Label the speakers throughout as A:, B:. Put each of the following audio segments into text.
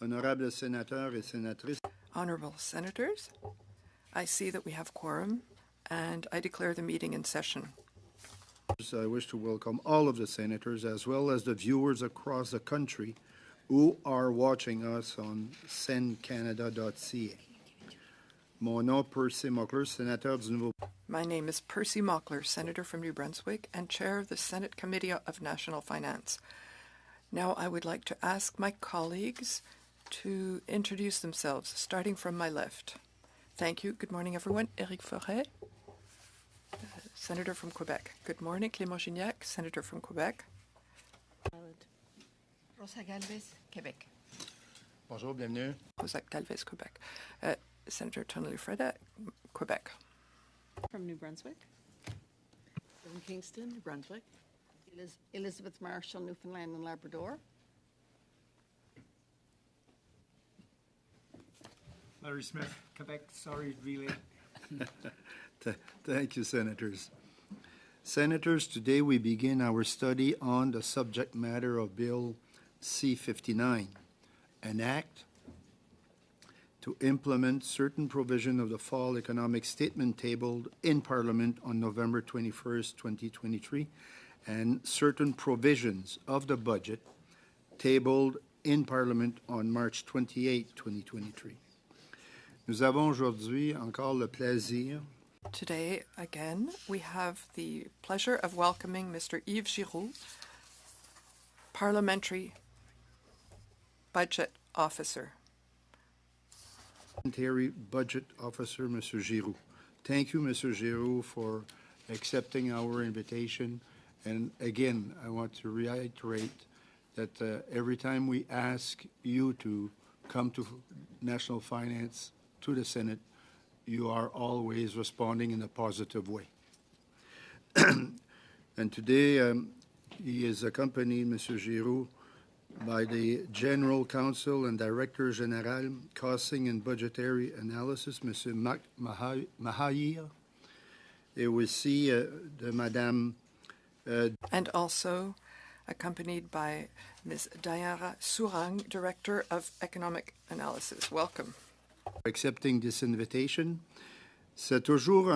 A: Honorables sénateurs et sénatrices,
B: Honorable Senators, I see that we have quorum, and I declare the meeting in session.
A: I wish to welcome all of the senators as well as the viewers across the country who are watching us on sencanada.ca. Mon nom Percy Mockler, sénateur du Nouveau.
B: My name is Percy Mockler, Senator from New Brunswick and Chair of the Senate Committee of National Finance. Now I would like to ask my colleagues to introduce themselves, starting from my left. Thank you. Good morning, everyone. Éric Forêt, Senator from Quebec. Good morning. Clément Gignac, Senator from Quebec.
C: Rosa Galvez, Quebec.
D: Bonjour, bienvenue.
B: Rosa Galvez, Quebec. Senator Tonelli Freda, Quebec.
E: From New Brunswick.
C: From Kingston, New Brunswick. Elizabeth Marshall, Newfoundland and Labrador.
F: Larry Smith, Quebec. Sorry, really.
A: Thank you, Senators. Senators, today we begin our study on the subject matter of Bill C-59, an act to implement certain provision of the Fall Economic Statement tabled in Parliament on November 21st, 2023, and certain provisions of the budget tabled in Parliament on March 28, 2023. Nous avons aujourd'hui encore le plaisir.
B: Today, again, we have the pleasure of welcoming Mr. Yves Giroux, Parliamentary Budget Officer.
A: Parliamentary Budget Officer, Mr. Giroux. Thank you, Mr. Giroux, for accepting our invitation. And again, I want to reiterate that every time we ask you to come to National Finance, to the Senate, you are always responding in a positive way. And today, he is accompanied, Mr. Giroux, by the General Counsel and Director General, Costing and Budgetary Analysis, Mr. Mahabir, et aussi de Madame...
B: and also accompanied by Ms. Diarra Sourang, Director of Economic Analysis. Welcome.
A: Accepting this invitation. C'est toujours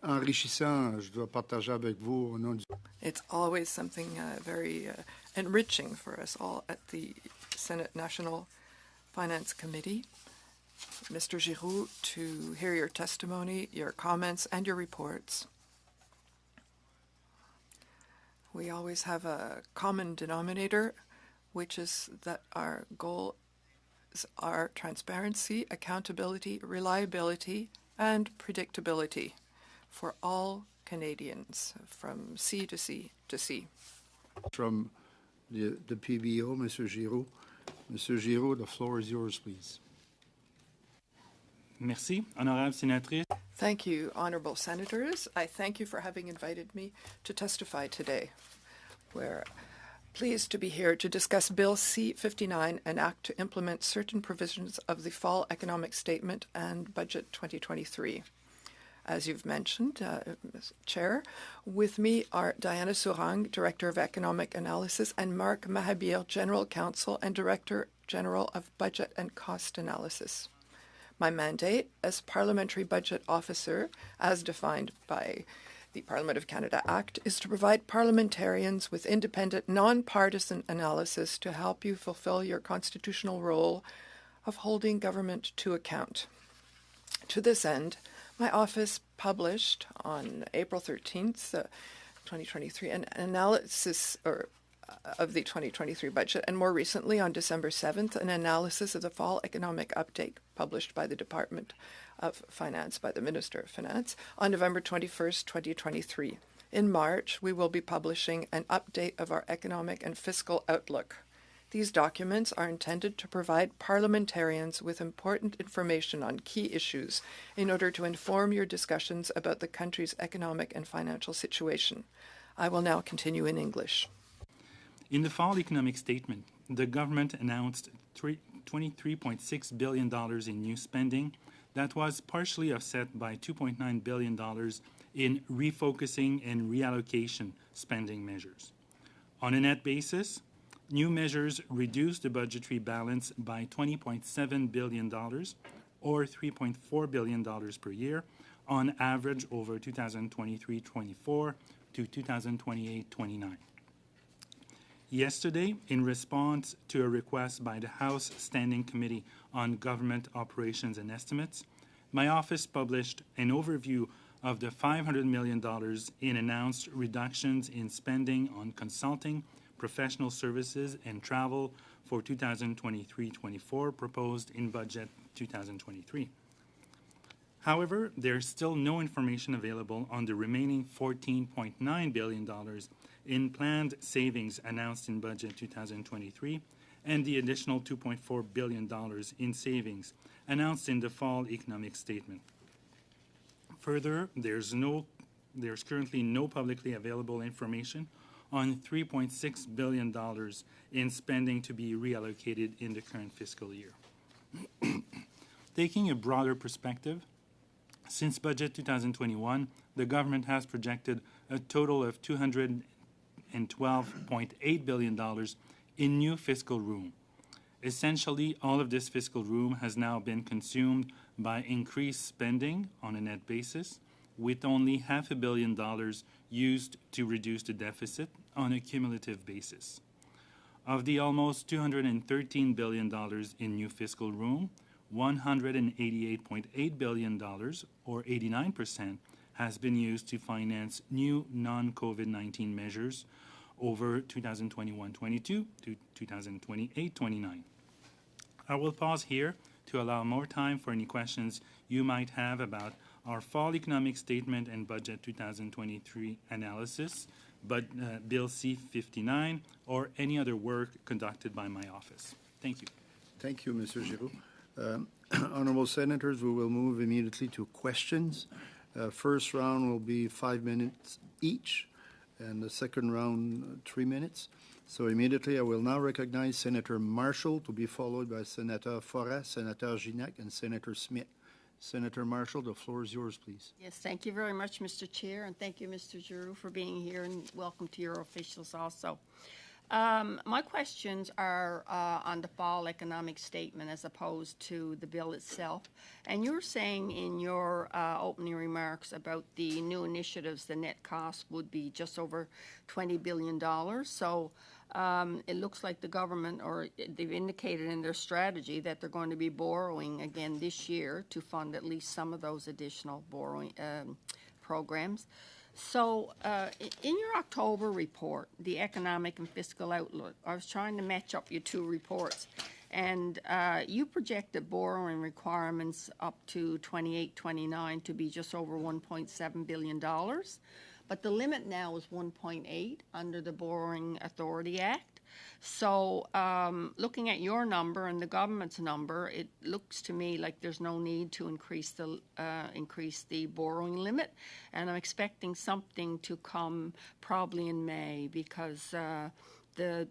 A: enrichissant, je dois partager avec vous au nom du...
B: It's always something very enriching for us all at the Senate National Finance Committee, Mr. Giroux, to hear your testimony, your comments, and your reports. We always have a common denominator, which is that our goal are transparency, accountability, reliability, and predictability for all Canadians, from sea to sea to sea.
A: From the PBO, Mr. Giroux. Mr. Giroux, the floor is yours, please.
G: Merci, honorable sénatrice.
B: Thank you, honorable senators. I thank you for having invited me to testify today. We're pleased to be here to discuss Bill C-59, an act to implement certain provisions of the Fall Economic Statement and Budget 2023. As you've mentioned, Chair, with me are Diana Sourang, Director of Economic Analysis, and Mark Mahabir, General Counsel and Director General of Budget and Cost Analysis. My mandate as Parliamentary Budget Officer, as defined by the Parliament of Canada Act, is to provide parliamentarians with independent, non-partisan analysis to help you fulfill your constitutional role of holding government to account. To this end, my office published on April 13th, 2023, an analysis of the 2023 budget, and more recently on December 7th, an analysis of the Fall Economic Update published by the Department of Finance, by the Minister of Finance, on November 21st, 2023. In March, we will be publishing an update of our economic and fiscal outlook. These documents are intended to provide parliamentarians with important information on key issues in order to inform your discussions about the country's economic and financial situation. I will now continue in English.
G: In the Fall Economic Statement, the government announced $23.6 billion in new spending that was partially offset by $2.9 billion in refocusing and reallocation spending measures. On a net basis, New measures reduced the budgetary balance by $20.7 billion, or $3.4 billion per year, on average over 2023-24 to 2028-29. Yesterday, in response to a request by the House Standing Committee on Government Operations and Estimates, my office published an overview of the $500 million in announced reductions in spending on consulting, professional services, and travel for 2023-24 proposed in Budget 2023. However, there's still no information available on the remaining $14.9 billion in planned savings announced in Budget 2023 and the additional $2.4 billion in savings announced in the Fall Economic Statement. Further, there's currently no publicly available information on $3.6 billion in spending to be reallocated in the current fiscal year. Taking a broader perspective, since Budget 2021, the government has projected a total of $212.8 billion in new fiscal room. Essentially, all of this fiscal room has now been consumed by increased spending on a net basis, with only $500 million used to reduce the deficit on a cumulative basis. Of the almost $213 billion in new fiscal room, $188.8 billion, or 89%, has been used to finance new non-COVID-19 measures over 2021-22 to 2028-29. I will pause here to allow more time for any questions you might have about our Fall Economic Statement and Budget 2023 analysis, but Bill C-59, or any other work conducted by my office. Thank you.
A: Thank you, Mr. Giroux. Honourable Senators, we will move immediately to questions. First round will be 5 minutes each, and the second round 3 minutes. So immediately I will now recognize Senator Marshall to be followed by Senator Forest, Senator Ginac, and Senator Smith. Senator Marshall, the floor is yours, please.
C: Yes, thank you very much, Mr. Chair, and thank you, Mr. Giroux, for being here, and welcome to your officials also. My questions are on the Fall Economic Statement as opposed to the bill itself. And you were saying in your opening remarks about the new initiatives, the net cost would be just over $20 billion. So it looks like the government, or they've indicated in their strategy that they're going to be borrowing again this year to fund at least some of those additional borrowing programs. So in your October report, the Economic and Fiscal Outlook, I was trying to match up your two reports, and you projected borrowing requirements up to 28-29 to be just over $1.7 billion. But the limit now is 1.8 under the Borrowing Authority Act. So looking at your number and the government's number, it looks to me like there's no need to increase the borrowing limit. And I'm expecting something to come probably in May, because the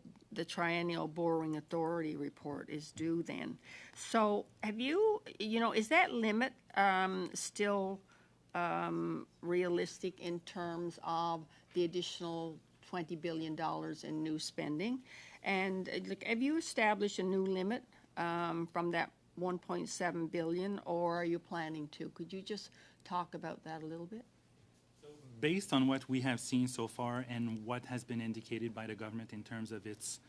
C: Triennial Borrowing Authority report is due then. So have you, is that limit still realistic in terms of the additional $20 billion in new spending? And have you established a new limit from that $1.7 billion, or are you planning to? Could you just talk about that a little bit?
G: Based on what we have seen so far and what has been indicated by the government in terms of its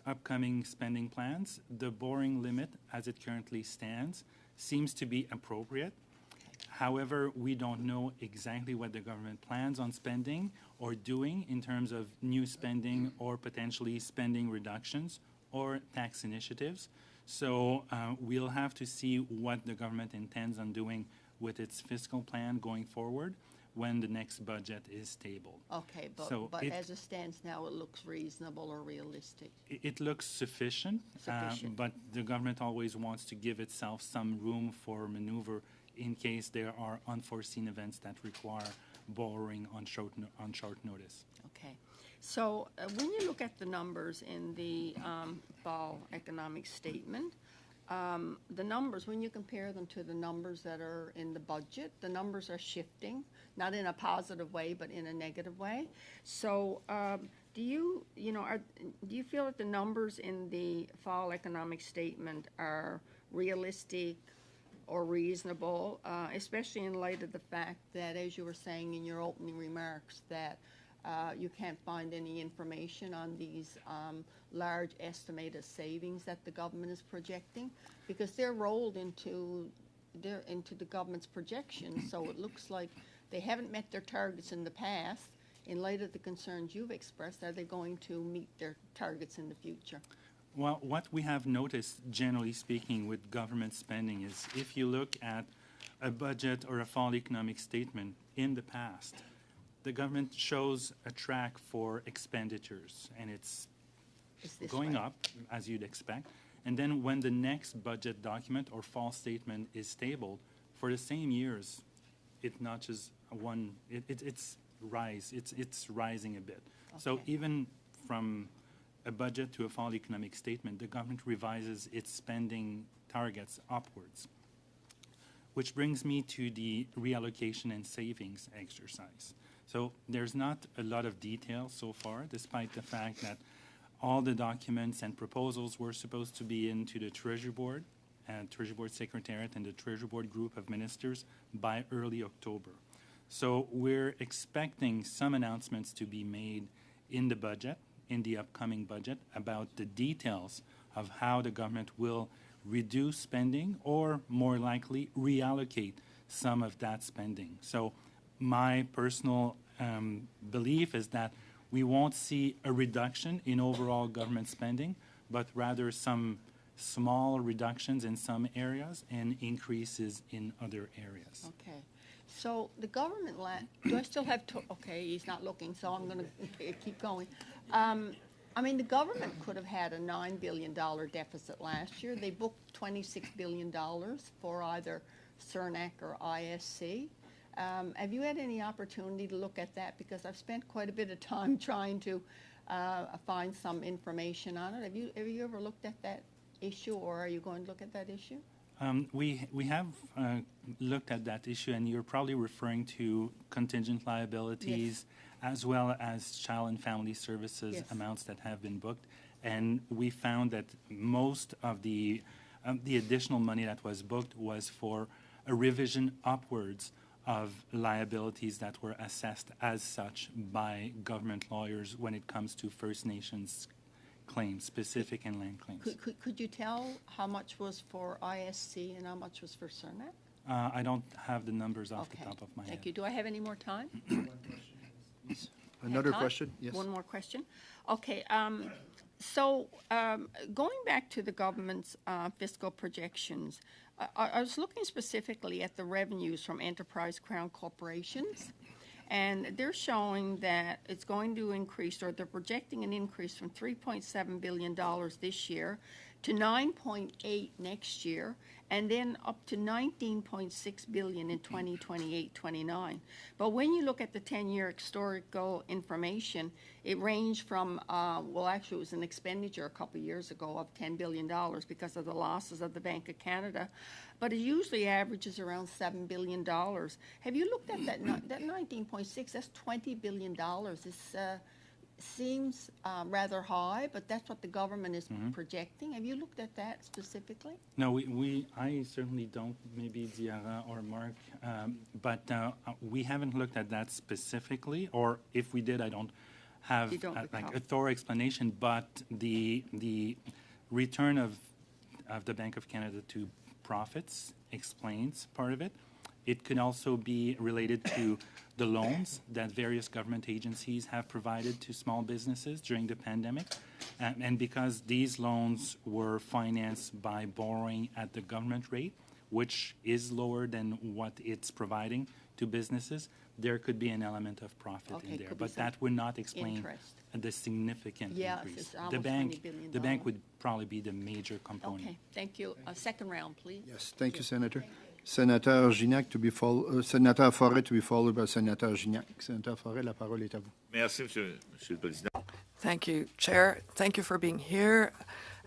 G: upcoming spending plans, the borrowing limit as it currently stands seems to be appropriate. However, we don't know exactly what the government plans on spending or doing in terms of new spending or potentially spending reductions or tax initiatives. So we'll have to see what the government intends on doing with its fiscal plan going forward when the next budget is tabled.
C: Okay, but as it stands now, it looks reasonable or realistic?
G: It looks sufficient. But the government always wants to give itself some room for maneuver in case there are unforeseen events that require borrowing on short notice.
C: Okay. So when you look at the numbers in the Fall Economic Statement, the numbers, when you compare them to the numbers that are in the budget, the numbers are shifting, not in a positive way, but in a negative way. So do you feel that the numbers in the fall economic statement are realistic or reasonable, especially in light of the fact that, as you were saying in your opening remarks, that you can't find any information on these large estimated savings that the government is projecting, because they're rolled into the government's projections. So it looks like they haven't met their targets in the past. In light of the concerns you've expressed, are they going to meet their targets in the future?
G: Well, what we have noticed, generally speaking, with government spending is if you look at a budget or a fall economic statement in the past, the government shows a track for expenditures, and it's going
C: way.
G: up, as you'd expect. And then when the next budget document or fall statement is tabled, for the same years, it notches it's rising a bit.
C: Okay.
G: So even from a budget to a fall economic statement, the government revises its spending targets upwards. Which brings me to the reallocation and savings exercise. So there's not a lot of detail so far, despite the fact that all the documents and proposals were supposed to be into the Treasury Board and Treasury Board Secretariat and the Treasury Board group of ministers by early October. So we're expecting some announcements to be made in the budget, in the upcoming budget, about the details of how the government will reduce spending or, more likely, reallocate some of that spending. So my personal belief is that we won't see a reduction in overall government spending, but rather some small reductions in some areas and increases in other areas.
C: Okay. So the government, do I still have to, okay, he's not looking, so I'm going to keep going. I mean, the government could have had a $9 billion deficit last year. They booked $26 billion for either Sourang or ISC. Have you had any opportunity to look at that? Because I've spent quite a bit of time trying to find some information on it. Have you ever looked at that issue, or are you going to look at that issue?
G: We have looked at that issue, and you're probably referring to contingent liabilities as well as child and family services amounts that have been booked. And we found that most of the additional money that was booked was for a revision upwards of liabilities that were assessed as such by government lawyers when it comes to First Nations claims, specific and land claims.
C: Could you tell how much was for ISC and how much was for Sourang?
G: I don't have the numbers off the top of my head.
C: Thank you. Do I have any more time?
A: Another
C: Time?
A: question? Yes.
C: One more question. Okay. So going back to the government's fiscal projections, I was looking specifically at the revenues from enterprise crown corporations, and they're showing that it's going to increase, or they're projecting an increase from $3.7 billion this year to $9.8 next year, and then up to $19.6 billion in 2028-29. But when you look at the 10-year historical information, it ranged from, well, actually it was an expenditure a couple of years ago of $10 billion because of the losses of the Bank of Canada, but it usually averages around $7 billion. Have you looked at that 19.6? That's $20 billion. It's seems rather high, but that's what the government is projecting. Have you looked at that specifically?
G: No, I certainly don't, maybe Diarra or Mark, but we haven't looked at that specifically, or if we did, I don't have a thorough explanation, but the return of the Bank of Canada to profits explains part of it. It could also be related to the loans that various government agencies have provided to small businesses during the pandemic. And because these loans were financed by borrowing at the government rate, which is lower than what it's providing to businesses, there could be an element of profit in there. But that would not explain the significant increase.
C: It's almost $20 billion.
G: The bank would probably be the major component.
C: Okay, thank you. Second round, please.
A: Yes, thank you, Senator. Senator Gignac to be Senator Forêt to be followed by Senator Gignac. Senator Forêt, la parole est à vous.
H: Merci, Monsieur le Président.
B: Thank you, Chair. Thank you for being here.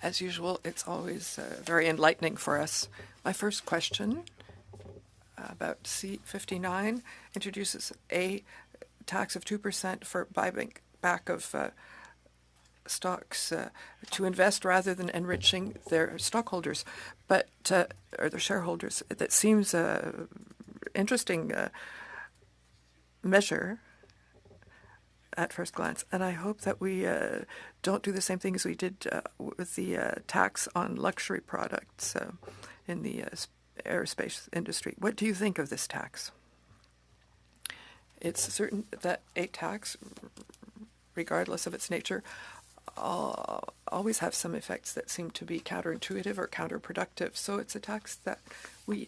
B: As usual, it's always very enlightening for us. My first question about C-59 introduces a tax of 2% for buyback of stocks to invest rather than enriching their stockholders, or their shareholders. That seems an interesting measure at first glance, and I hope that we don't do the same thing as we did with the tax on luxury products in the aerospace industry. What do you think of this tax? It's certain that a tax, regardless of its nature, always have some effects that seem to be counterintuitive or counterproductive. So it's a tax that we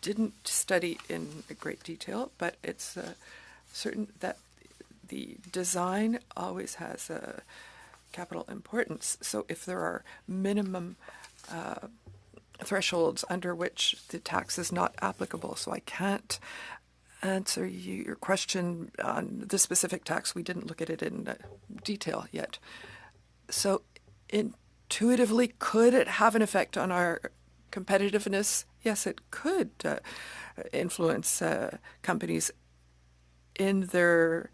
B: didn't study in great detail, but it's certain that the design always has capital importance. So if there are minimum thresholds under which the tax is not applicable, so I can't answer your question on the specific tax. We didn't look at it in detail yet. So intuitively, could it have an effect on our competitiveness? Yes, it could influence companies in their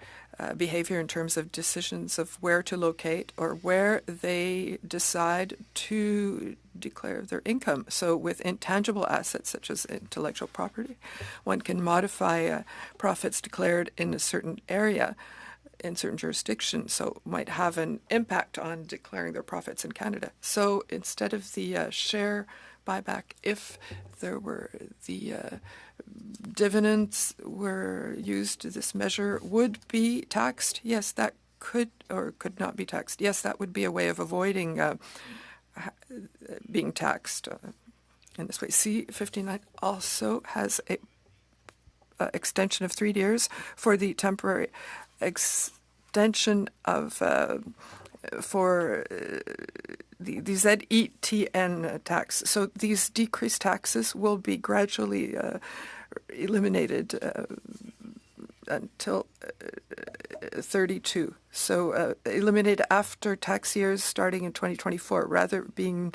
B: behavior in terms of decisions of where to locate or where they decide to declare their income. So with intangible assets such as intellectual property, one can modify profits declared in a certain area, in certain jurisdictions, so it might have an impact on declaring their profits in Canada. So instead of the share buyback, if there were the dividends were used, this measure would be taxed. Yes, that could or could not be taxed. Yes, that would be a way of avoiding being taxed in this way. C-59 also has a extension of 3 years for the temporary extension of for the ZETN tax. So these decreased taxes will be gradually eliminated until 32. So eliminated after tax years starting in 2024, rather being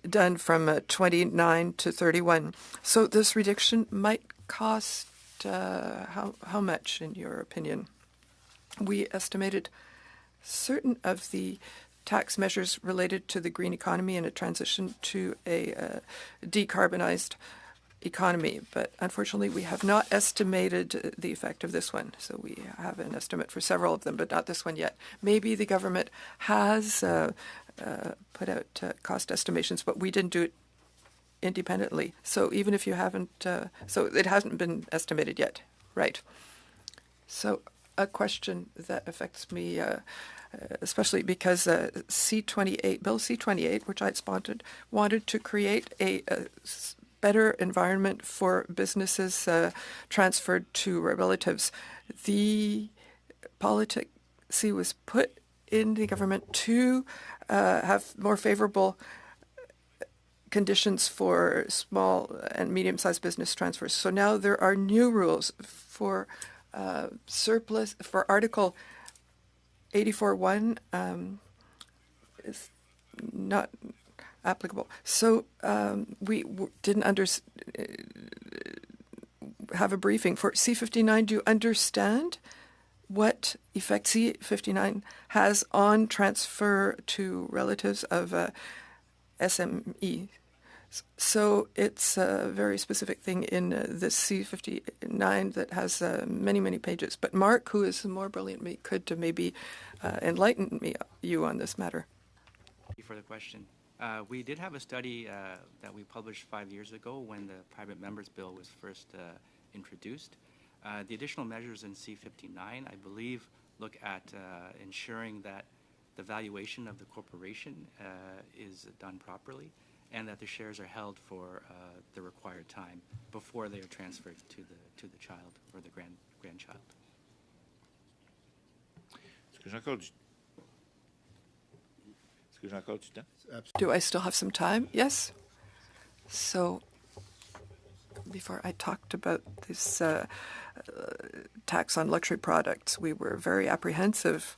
B: done from 29 to 31. So this reduction might cost how much, in your opinion? We estimated certain of the tax measures related to the green economy and a transition to a decarbonized economy. But unfortunately, we have not estimated the effect of this one. So we have an estimate for several of them, but not this one yet. Maybe the government has put out cost estimations, but we didn't do it independently. So even if you haven't, so it hasn't been estimated yet, right? So a question that affects me, especially because C-28, Bill C-28, which I'd sponsored, wanted to create a better environment for businesses transferred to relatives. The policy was put in the government to have more favorable conditions for small and medium-sized business transfers. So now there are new rules for surplus, for Article 84.1 is not applicable. So we didn't have a briefing for C-59. Do you understand what effect C-59 has on transfer to relatives of SME? So it's a very specific thing in the C-59 that has many, many pages. But Mark, who is more brilliant than me, could maybe enlighten you on this matter.
I: Thank you for the question. We did have a study that we published 5 years ago when the private members bill was first introduced. The additional measures in C-59, I believe, look at ensuring that the valuation of the corporation is done properly and that the shares are held for the required time before they are transferred to the child or the grandchild.
H: Est-ce que j'ai encore du temps?
B: Do I still have some time? Yes. So before I talked about this tax on luxury products, we were very apprehensive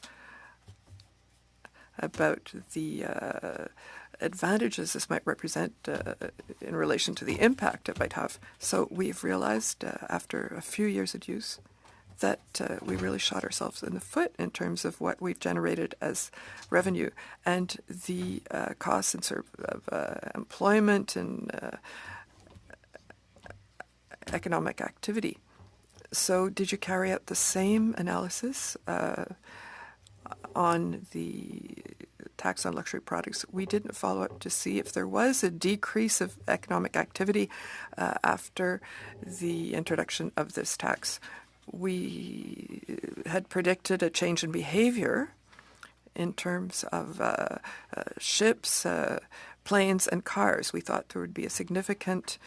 B: about the advantages this might represent in relation to the impact it might have. So we've realized after a few years of use that we really shot ourselves in the foot in terms of what we've generated as revenue and the costs of employment and economic activity. So did you carry out the same analysis on the tax on luxury products? We didn't follow up to see if there was a decrease of economic activity after the introduction of this tax. We had predicted a change in behavior in terms of ships, planes, and cars. We thought there would be a significant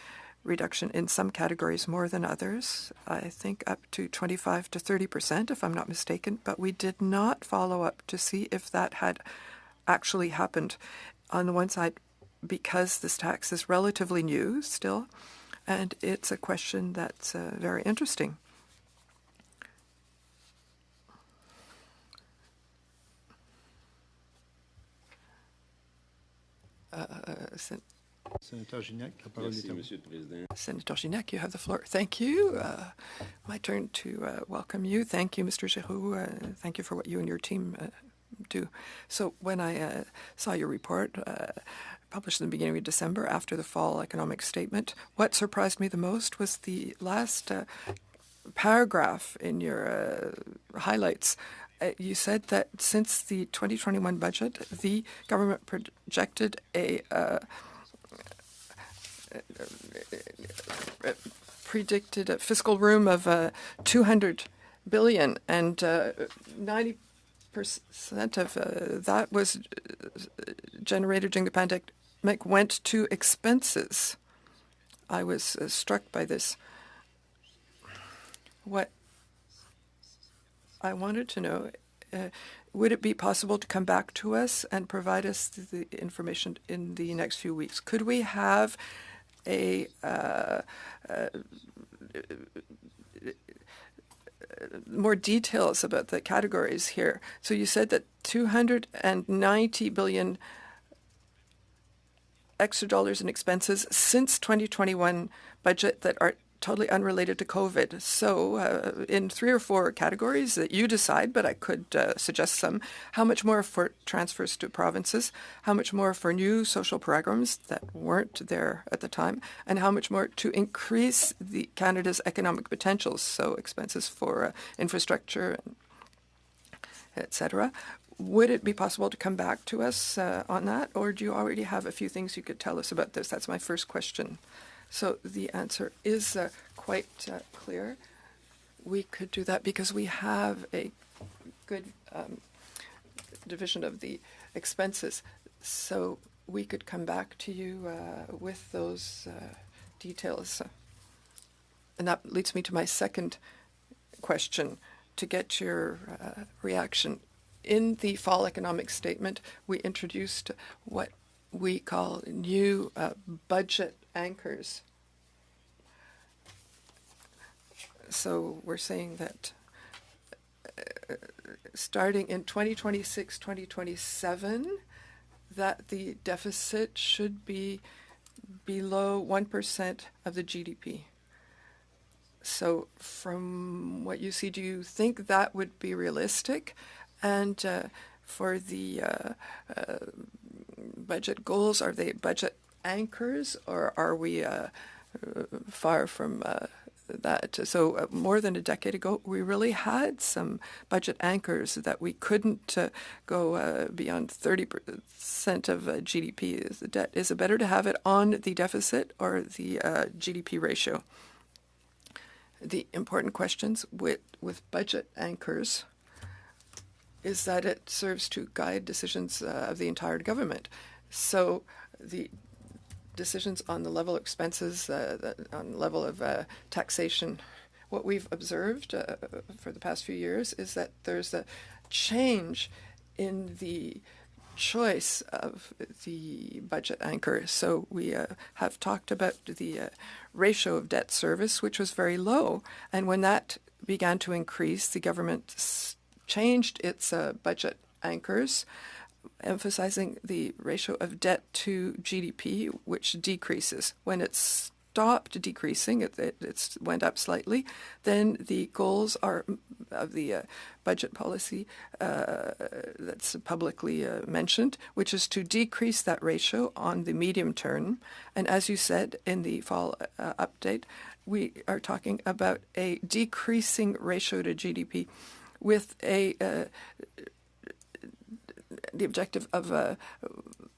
B: reduction in some categories more than others, I think up to 25 to 30%, if I'm not mistaken, but we did not follow up to see if that had actually happened. On the one side, because this tax is relatively new still, and it's a question that's very interesting.
A: Senator Gignac, la parole est à vous.
B: Senator Gignac, you have the floor. Thank you. My turn to welcome you. Thank you, Mr. Giroux. Thank you for what you and your team do. So when I saw your report published in the beginning of December after the fall economic statement, what surprised me the most was the last paragraph in your highlights. You said that since the 2021 budget, the government projected a predicted a fiscal room of 200 billion, and 90% of that was generated during the pandemic went to expenses. I was struck by this. What I wanted to know, would it be possible to come back to us and provide us the information in the next few weeks? Could we have a more details about the categories here? So you said that 290 billion extra dollars in expenses since 2021 budget that are totally unrelated to COVID. So in 3 or 4 categories that you decide, but I could suggest some, how much more for transfers to provinces, how much more for new social programs that weren't there at the time, and how much more to increase Canada's economic potentials, so expenses for infrastructure, etc. Would it be possible to come back to us on that, or do you already have a few things you could tell us about this? That's my first question. So the answer is quite clear. We could do that because we have a good division of the expenses. So we could come back to you with those details. And that leads me to my second question, to get your reaction. In the fall economic statement, we introduced what we call new budget anchors. So we're saying that starting in 2026, 2027, that the deficit should be below 1% of the GDP. So from what you see, do you think that would be realistic? And for the budget goals, are they budget anchors, or are we far from that? So more than a decade ago, we really had some budget anchors that we couldn't go beyond 30% of GDP as the debt. Is it better to have it on the deficit or the GDP ratio? The important questions with budget anchors is that it serves to guide decisions of the entire government. So the decisions on the level of expenses, on the level of taxation, what we've observed for the past few years is that there's a change in the choice of the budget anchor. So we have talked about the ratio of debt service, which was very low. And when that began to increase, the government changed its budget anchors, emphasizing the ratio of debt to GDP, which decreases. When it's stopped decreasing, it went up slightly, then the goals are of the budget policy that's publicly mentioned, which is to decrease that ratio on the medium term. And as you said in the fall update, we are talking about a decreasing ratio to GDP with the objective of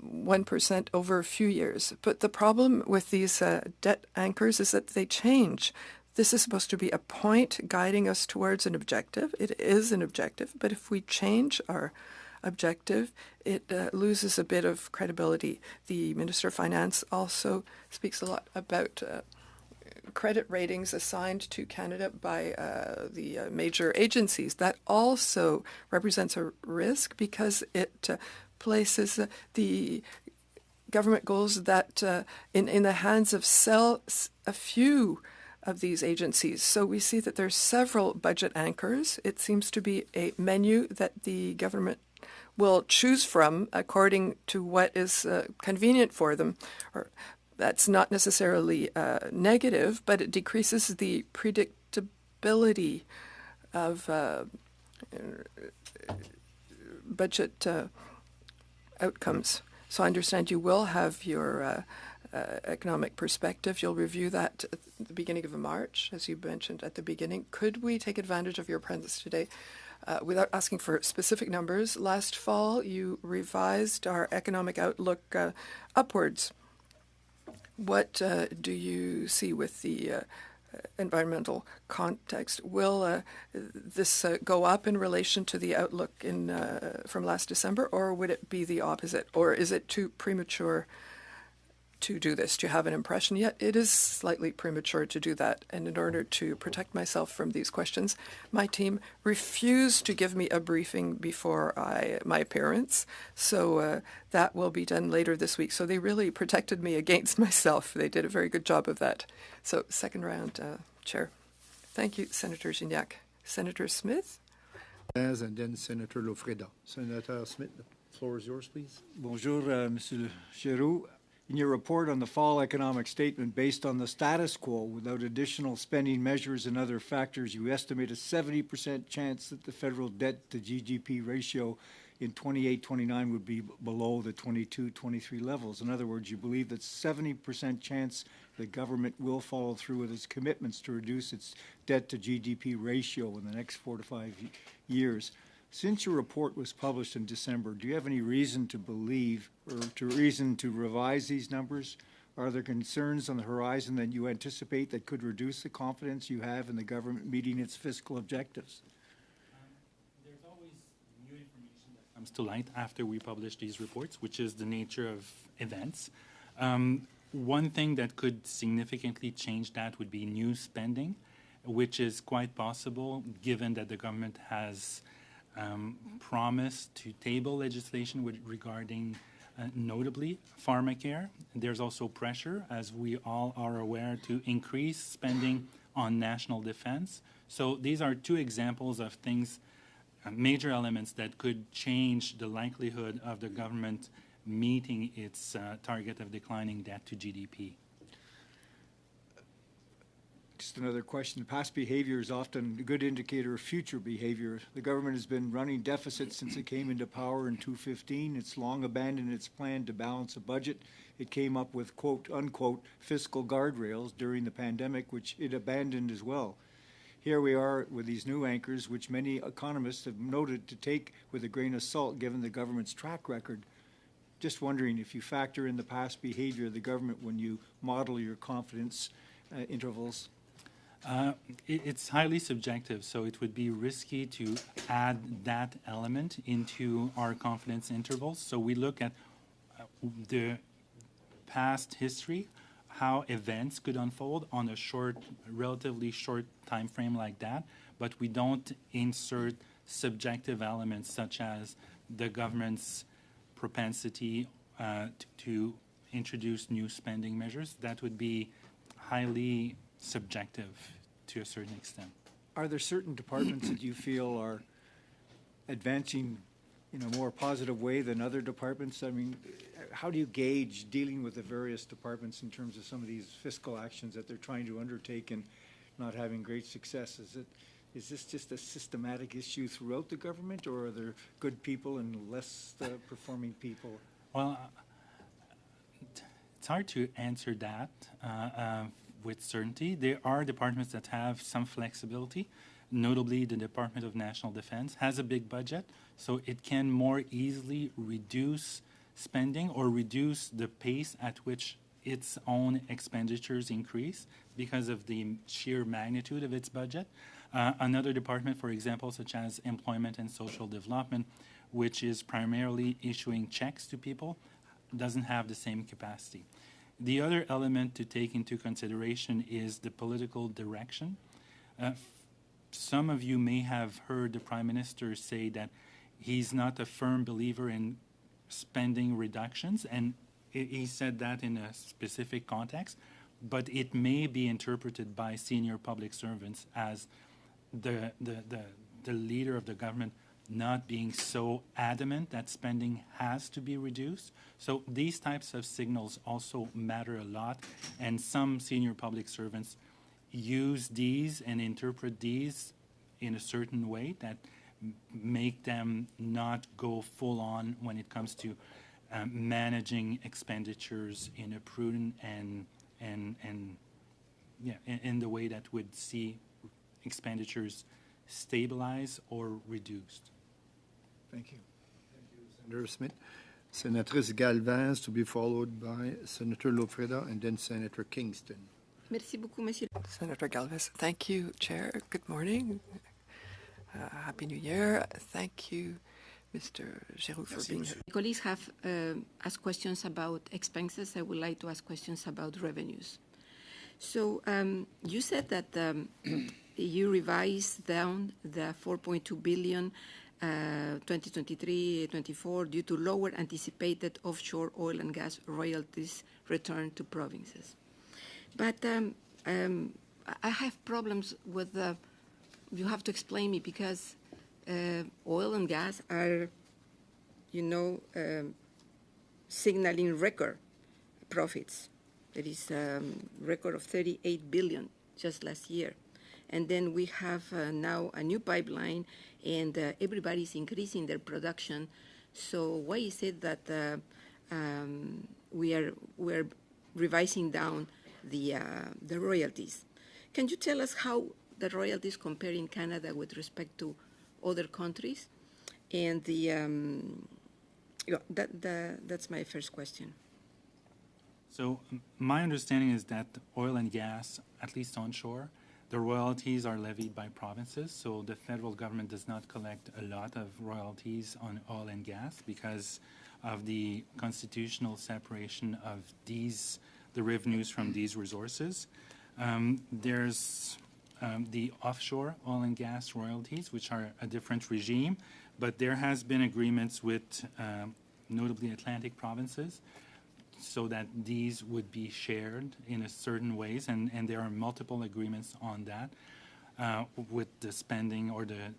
B: 1% over a few years. But the problem with these debt anchors is that they change. This is supposed to be a point guiding us towards an objective. It is an objective, but if we change our objective, it loses a bit of credibility. The Minister of Finance also speaks a lot about credit ratings assigned to Canada by the major agencies. That also represents a risk because it places the government goals that in the hands of a few of these agencies. So we see that there's several budget anchors. It seems to be a menu that the government will choose from according to what is convenient for them. Or that's not necessarily negative, but it decreases the predictability of budget outcomes. So I understand you will have your economic perspective. You'll review that at the beginning of March, as you mentioned at the beginning. Could we take advantage of your presence today without asking for specific numbers? Last fall, you revised our economic outlook upwards. What do you see with the environmental context? Will this go up in relation to the outlook from last December, or would it be the opposite? Or is it too premature to do this? Do you have an impression yet? It is slightly premature to do that. And in order to protect myself from these questions, my team refused to give me a briefing before my appearance. So that will be done later this week. So they really protected me against myself. They did a very good job of that. So second round, Chair. Thank you, Senator Gignac. Senator Smith?
A: And then Senator Lofreda. Senator Smith, the floor is yours, please.
F: Bonjour, Monsieur Giroux. In your report on the fall economic statement, based on the status quo without additional spending measures and other factors, you estimate a 70% chance that the federal debt to GDP ratio in 28-29 would be below the 22-23 levels. In other words, you believe that 70% chance the government will follow through with its commitments to reduce its debt to GDP ratio in the next 4 to 5 years. Since your report was published in December, do you have any reason to believe or reason to revise these numbers? Are there concerns on the horizon that you anticipate that could reduce the confidence you have in the government meeting its fiscal objectives?
G: There's always new information that comes to light after we publish these reports, which is the nature of events. One thing that could significantly change that would be new spending, which is quite possible given that the government has promised to table legislation regarding notably pharmacare. There's also pressure, as we all are aware, to increase spending on national defense. So these are two examples of things, major elements that could change the likelihood of the government meeting its target of declining debt to GDP.
F: Just another question. Past behavior is often a good indicator of future behavior. The government has been running deficits since it came into power in 2015. It's long abandoned its plan to balance a budget. It came up with, quote, unquote, fiscal guardrails during the pandemic, which it abandoned as well. Here we are with these new anchors, which many economists have noted to take with a grain of salt given the government's track record. Just wondering if you factor in the past behavior of the government when you model your confidence intervals.
G: It's highly subjective, so it would be risky to add that element into our confidence intervals. So we look at the past history, how events could unfold on a relatively short time frame like that, but we don't insert subjective elements such as the government's propensity to introduce new spending measures. That would be highly subjective to a certain extent.
F: Are there certain departments that you feel are advancing in a more positive way than other departments? I mean, how do you gauge dealing with the various departments in terms of some of these fiscal actions that they're trying to undertake and not having great success? Is this just a systematic issue throughout the government, or are there good people and less performing people?
G: Well, it's hard to answer that with certainty. There are departments that have some flexibility. Notably, the Department of National Defense has a big budget, so it can more easily reduce spending or reduce the pace at which its own expenditures increase because of the sheer magnitude of its budget. Another department, for example, such as Employment and Social Development, which is primarily issuing checks to people, doesn't have the same capacity. The other element to take into consideration is the political direction. Some of you may have heard the Prime Minister say that he's not a firm believer in spending reductions, and he said that in a specific context, but it may be interpreted by senior public servants as the leader of the government not being so adamant that spending has to be reduced. So these types of signals also matter a lot, and some senior public servants use these and interpret these in a certain way that make them not go full on when it comes to managing expenditures in a prudent and in the way that would see expenditures stabilize or reduced.
F: Thank you.
A: Senator Smith. Senatrice Galvez, to be followed by Senator Lofreda and then Senator Kingston.
E: Merci beaucoup, Monsieur.
B: Senator Galvez. Thank you, Chair. Good morning. Happy New Year. Thank you, Mr. Giroux, for being here.
E: Colleagues have asked questions about expenses. I would like to ask questions about revenues. So you said that you revised down the 4.2 billion 2023-24 due to lower anticipated offshore oil and gas royalties returned to provinces. But I have problems with the, you have to explain me, because oil and gas are, signaling record profits. There is a record of 38 billion just last year. And then we have now a new pipeline, and everybody's increasing their production. So why is it that we're revising down the royalties? Can you tell us how the royalties compare in Canada with respect to other countries? And that's my first question.
G: So my understanding is that oil and gas, at least onshore, the royalties are levied by provinces. So the federal government does not collect a lot of royalties on oil and gas because of the constitutional separation of the revenues from these resources. There's the offshore oil and gas royalties, which are a different regime, but there has been agreements with notably Atlantic provinces so that these would be shared in a certain ways, and there are multiple agreements on that with the spending or the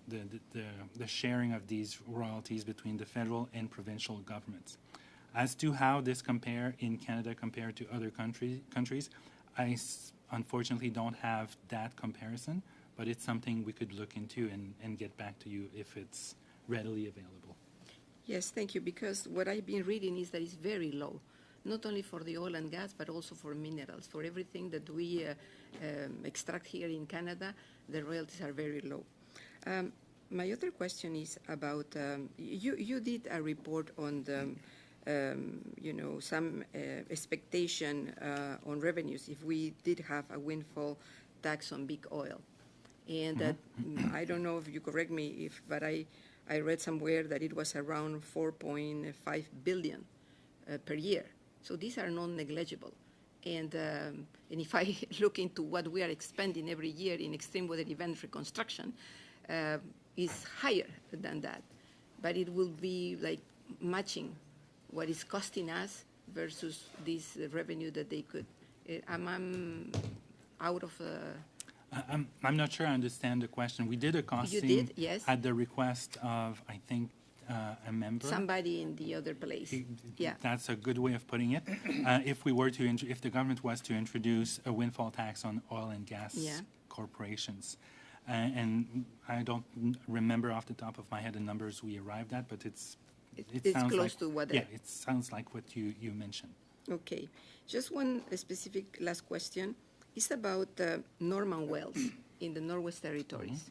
G: sharing of these royalties between the federal and provincial governments. As to how this compare in Canada compared to other countries, I unfortunately don't have that comparison, but it's something we could look into and get back to you if it's readily available.
E: Yes, thank you, because what I've been reading is that it's very low, not only for the oil and gas, but also for minerals. For everything that we extract here in Canada, the royalties are very low. My other question is about, you did a report on the, some expectation on revenues if we did have a windfall tax on big oil. And that, I don't know if you correct me, but I read somewhere that it was around 4.5 billion per year. So these are non-negligible. And if I look into what we are expending every year in extreme weather event reconstruction, is higher than that. But it will be like matching what is costing us versus this revenue that they could. I'm out of...
G: I'm not sure I understand the question. We did a costing
E: yes.
G: at the request of, I think, a member.
E: Somebody in the other place. Yeah.
G: That's a good way of putting it. If the government was to introduce a windfall tax on oil and gas corporations, and I don't remember off the top of my head the numbers we arrived at, but it sounds
E: close
G: like,
E: to what.
G: Yeah, it sounds like what you mentioned.
E: Okay. Just one specific last question. It's about Norman wells in the Northwest Territories.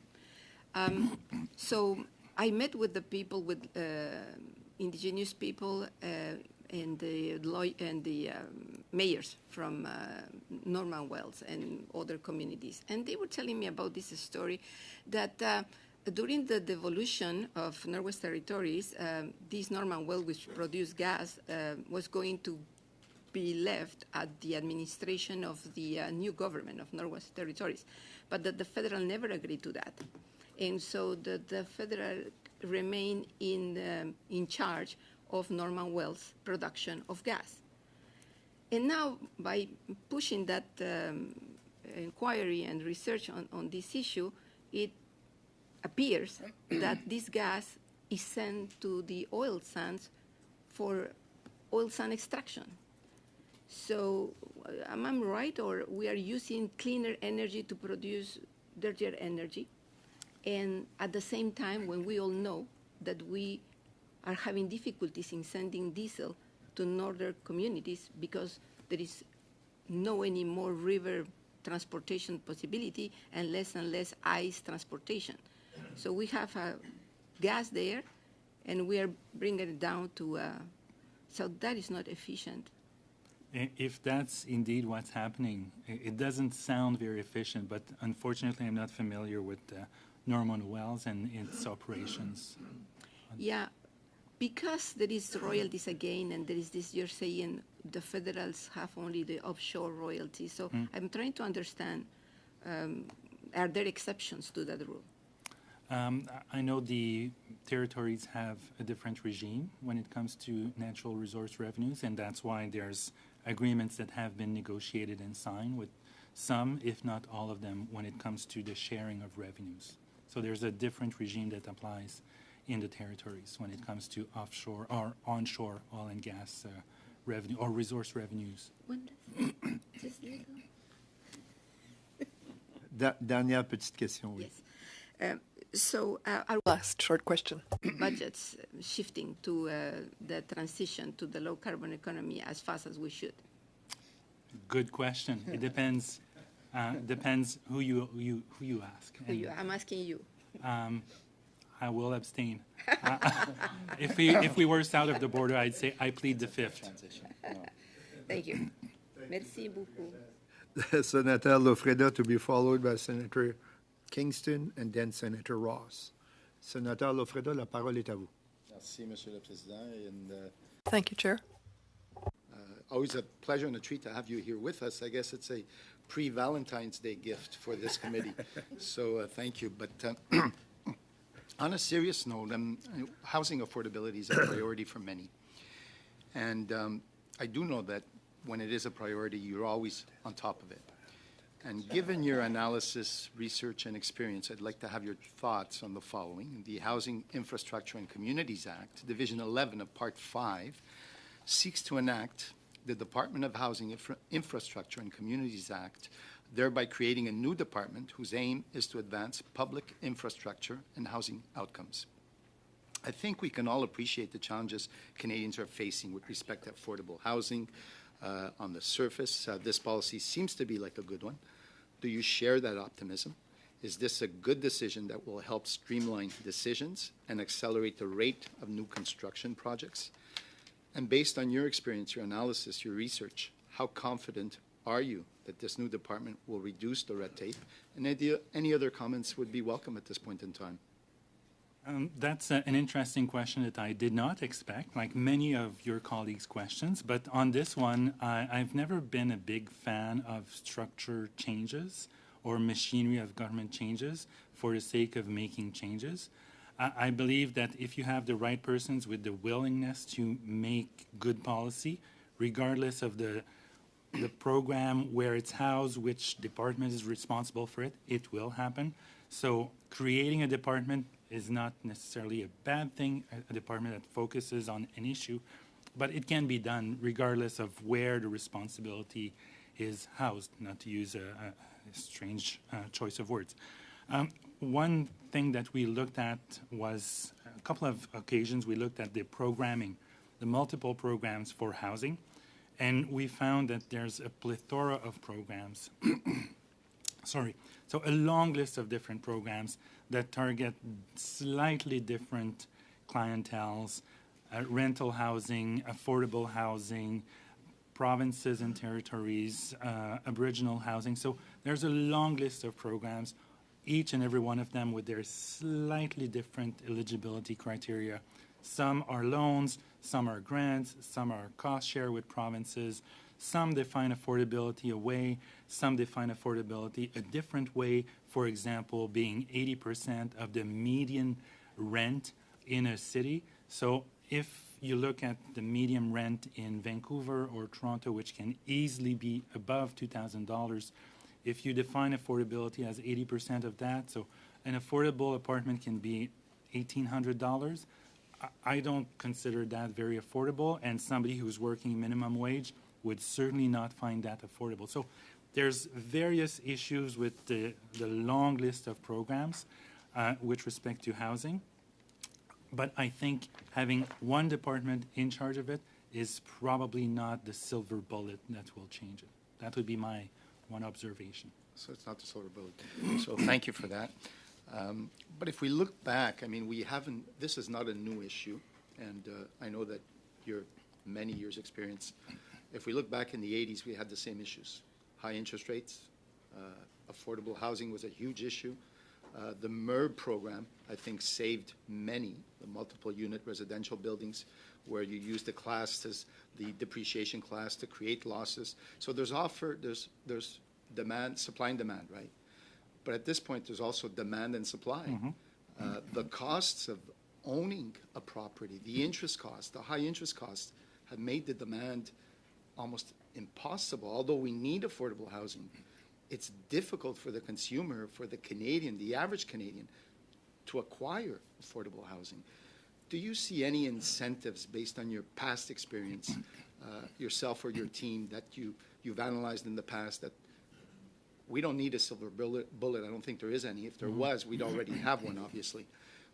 E: So I met with the people, with indigenous people and the mayors from Norman Wells and other communities. And they were telling me about this story that during the devolution of Northwest Territories, this Norman well, which produced gas, was going to be left at the administration of the new government of Northwest Territories, but that the federal never agreed to that. And so the federal remained in charge of Norman Wells' production of gas. And now, by pushing that inquiry and research on this issue, it appears that this gas is sent to the oil sands for oil sand extraction. So am I right, or we are using cleaner energy to produce dirtier energy? And at the same time, when we all know that we are having difficulties in sending diesel to northern communities because there is no any more river transportation possibility and less ice transportation. So we have gas there, and we are bringing it down to, so that is not efficient.
G: If that's indeed what's happening, it doesn't sound very efficient, but unfortunately I'm not familiar with Norman Wells and its operations.
E: Yeah, because there is royalties again, and there is this, you're saying the federals have only the offshore royalties. So I'm trying to understand, are there exceptions to that rule?
G: I know the territories have a different regime when it comes to natural resource revenues, and that's why there's agreements that have been negotiated and signed with some, if not all of them, when it comes to the sharing of revenues. So there's a different regime that applies in the territories when it comes to offshore or onshore oil and gas revenue or resource revenues.
A: Dernière petite question, oui.
E: Yes. So our
B: Last short question.
E: budgets shifting to the transition to the low carbon economy as fast as we should?
G: Good question. It depends. Depends who you ask.
E: I'm asking you.
G: I will abstain. If we were south of the border, I'd say I plead the fifth.
E: Thank you. Merci beaucoup.
A: Senator Lofreda, to be followed by Senator Kingston and then Senator Ross. Senator Lofreda, la parole est à vous.
D: Merci, Monsieur le Président. And
B: Thank you, Chair.
D: always a pleasure and a treat to have you here with us. I guess it's a pre-Valentine's Day gift for this committee. So thank you. But on a serious note, housing affordability is a priority for many. And I do know that when it is a priority, you're always on top of it. And given your analysis, research, and experience, I'd like to have your thoughts on the following. The Housing Infrastructure and Communities Act, Division 11 of Part 5, seeks to enact the Department of Housing Infrastructure and Communities Act, thereby creating a new department whose aim is to advance public infrastructure and housing outcomes. I think we can all appreciate the challenges Canadians are facing with respect to affordable housing. On the surface, this policy seems to be like a good one. Do you share that optimism? Is this a good decision that will help streamline decisions and accelerate the rate of new construction projects? And based on your experience, your analysis, your research, how confident are you that this new department will reduce the red tape? And any other comments would be welcome at this point in time.
G: That's an interesting question that I did not expect, like many of your colleagues' questions. But on this one, I've never been a big fan of structure changes or machinery of government changes for the sake of making changes. I believe that if you have the right persons with the willingness to make good policy, regardless of the program, where it's housed, which department is responsible for it, it will happen. So creating a department is not necessarily a bad thing, a department that focuses on an issue, but it can be done regardless of where the responsibility is housed, not to use a strange choice of words. One thing that we looked at was a couple of occasions we looked at the programming, the multiple programs for housing, and we found that there's a plethora of programs. Sorry. So a long list of different programs that target slightly different clienteles, rental housing, affordable housing, provinces and territories, Aboriginal housing. So there's a long list of programs, each and every one of them with their slightly different eligibility criteria. Some are loans, some are grants, some are cost share with provinces, some define affordability a way, some define affordability a different way, for example, being 80% of the median rent in a city. So if you look at the median rent in Vancouver or Toronto, which can easily be above $2,000, if you define affordability as 80% of that, so an affordable apartment can be $1,800, I don't consider that very affordable, and somebody who's working minimum wage would certainly not find that affordable. So there's various issues with the long list of programs with respect to housing. But I think having one department in charge of it is probably not the silver bullet that will change it. That would be my one observation.
D: So it's not the silver bullet. So thank you for that. But if we look back, I mean, this is not a new issue, and I know that you're many years' experience. If we look back in the 80s, we had the same issues. High interest rates, affordable housing was a huge issue. The MERB program, I think, saved many, the multiple unit residential buildings, where you use the class as the depreciation class to create losses. So there's demand, supply and demand, right? But at this point, there's also demand and supply. Mm-hmm. The costs of owning a property, the interest cost, the high interest costs, have made the demand almost impossible. Although we need affordable housing, it's difficult for the consumer, for the Canadian, the average Canadian, to acquire affordable housing. Do you see any incentives based on your past experience, yourself or your team, that you've analyzed in the past, that we don't need a silver bullet? I don't think there is any. If there was, we'd already have one, obviously.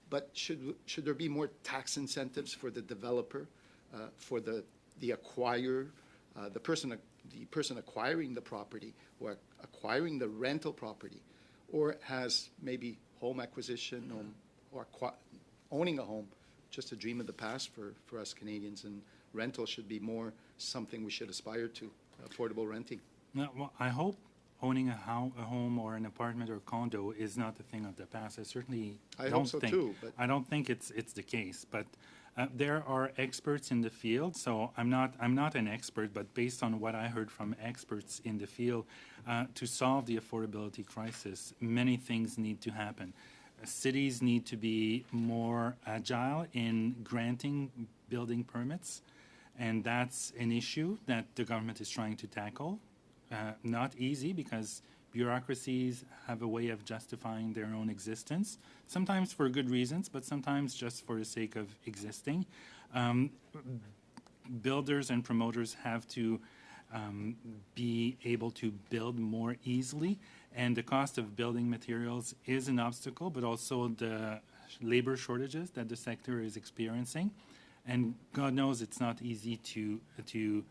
D: But should there be more tax incentives for the developer, for the acquirer, the person acquiring the property or acquiring the rental property, or has maybe home acquisition or owning a home just a dream of the past for us Canadians, and rental should be more something we should aspire to, affordable renting?
G: Well, I hope owning a home or an apartment or condo is not a thing of the past. I
D: hope so too, but
G: I don't think it's the case. But there are experts in the field, so I'm not an expert, but based on what I heard from experts in the field, to solve the affordability crisis, many things need to happen. Cities need to be more agile in granting building permits, and that's an issue that the government is trying to tackle. Not easy, because bureaucracies have a way of justifying their own existence, sometimes for good reasons, but sometimes just for the sake of existing. Builders and promoters have to be able to build more easily, and the cost of building materials is an obstacle, but also the labor shortages that the sector is experiencing. And God knows it's not easy to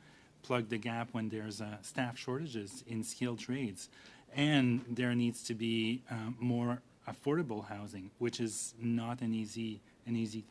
G: plug the gap when there's staff shortages in skilled trades. And there needs to be more affordable housing, which is not an easy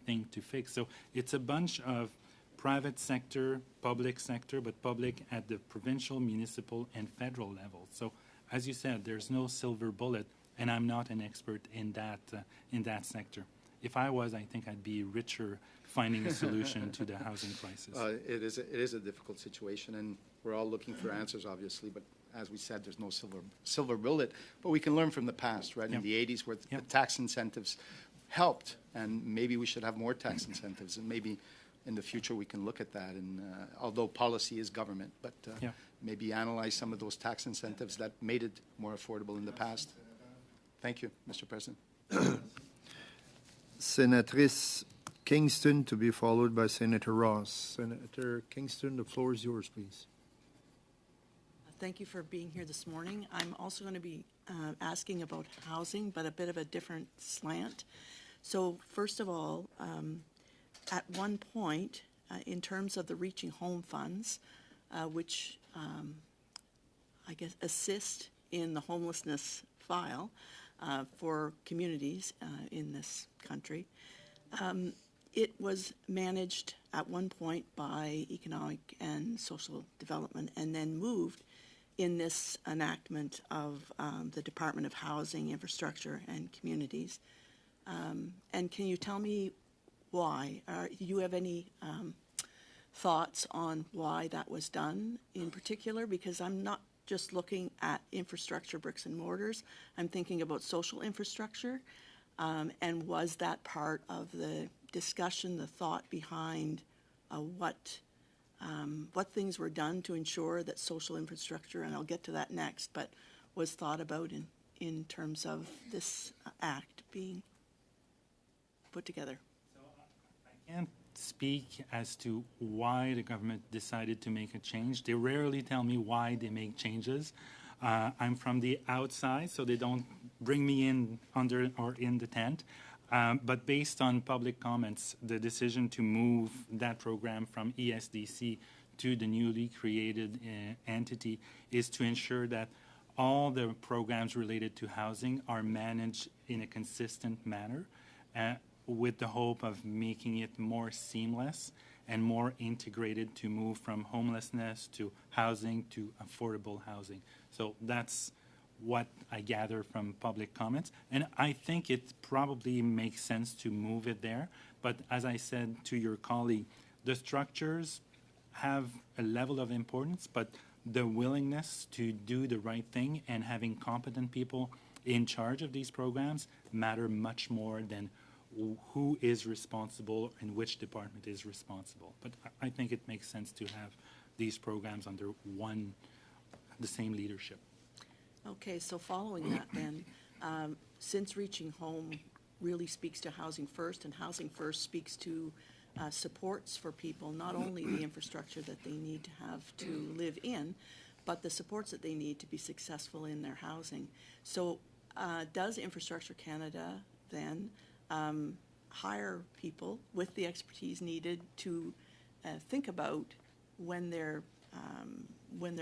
G: thing to fix. So it's a bunch of private sector, public sector, but public at the provincial, municipal, and federal level. So, as you said, there's no silver bullet, and I'm not an expert in that sector. If I was, I think I'd be richer finding a solution to the housing crisis.
D: It is a difficult situation, and we're all looking for answers, obviously. But as we said, there's no silver bullet. But we can learn from the past, right?
G: Yep.
D: In the 80s, where the tax incentives helped, and maybe we should have more tax incentives, and maybe in the future we can look at that. And although policy is government, but maybe analyze some of those tax incentives that made it more affordable in the past. Thank you, Mr. President.
A: Senatrice Kingston to be followed by Senator Ross. Senator Kingston, the floor is yours, please.
J: Thank you for being here this morning. I'm also going to be asking about housing, but a bit of a different slant. So first of all, at one point, in terms of the Reaching Home funds, which I guess assist in the homelessness file for communities in this country, it was managed at one point by Economic and Social Development and then moved in this enactment of the Department of Housing, Infrastructure, and Communities. And can you tell me why? Do you have any thoughts on why that was done in particular? Because I'm not just looking at infrastructure, bricks and mortars. I'm thinking about social infrastructure. And was that part of the discussion, the thought behind what things were done to ensure that social infrastructure, and I'll get to that next, but was thought about in terms of this act being put together?
G: So I can't speak as to why the government decided to make a change. They rarely tell me why they make changes. I'm from the outside, so they don't bring me in under or in the tent. But based on public comments, the decision to move that program from ESDC to the newly created entity is to ensure that all the programs related to housing are managed in a consistent manner, with the hope of making it more seamless and more integrated to move from homelessness to housing to affordable housing. So that's what I gather from public comments. And I think it probably makes sense to move it there. But as I said to your colleague, the structures have a level of importance, but the willingness to do the right thing and having competent people in charge of these programs matter much more than who is responsible and which department is responsible. But I think it makes sense to have these programs under the same leadership.
J: Okay, so following that then, since Reaching Home really speaks to Housing First, and Housing First speaks to supports for people, not only the infrastructure that they need to have to live in, but the supports that they need to be successful in their housing. So does Infrastructure Canada then hire people with the expertise needed to think about when they're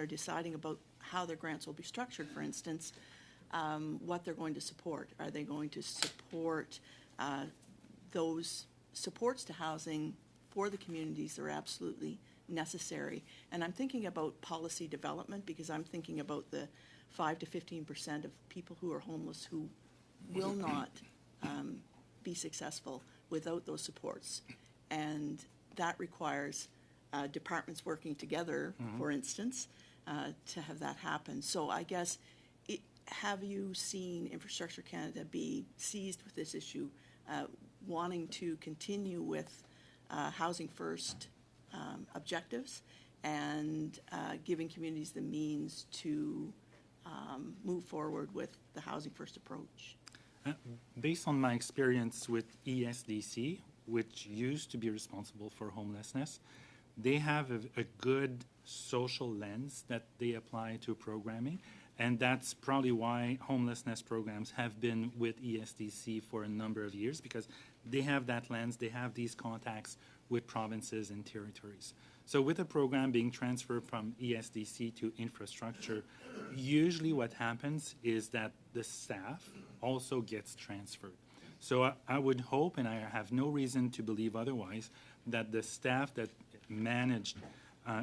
J: deciding about how their grants will be structured, for instance, what they're going to support? Are they going to support those supports to housing for the communities that are absolutely necessary? And I'm thinking about policy development, because I'm thinking about the 5 to 15% of people who are homeless who will not be successful without those supports. And that requires departments working together, for instance, to have that happen. So I guess, have you seen Infrastructure Canada be seized with this issue, wanting to continue with Housing First objectives and giving communities the means to move forward with the Housing First approach?
G: Based on my experience with ESDC, which used to be responsible for homelessness, they have a good social lens that they apply to programming, and that's probably why homelessness programs have been with ESDC for a number of years, because they have that lens, they have these contacts with provinces and territories. So with a program being transferred from ESDC to infrastructure, usually what happens is that the staff also gets transferred. So I would hope, and I have no reason to believe otherwise, that the staff that managed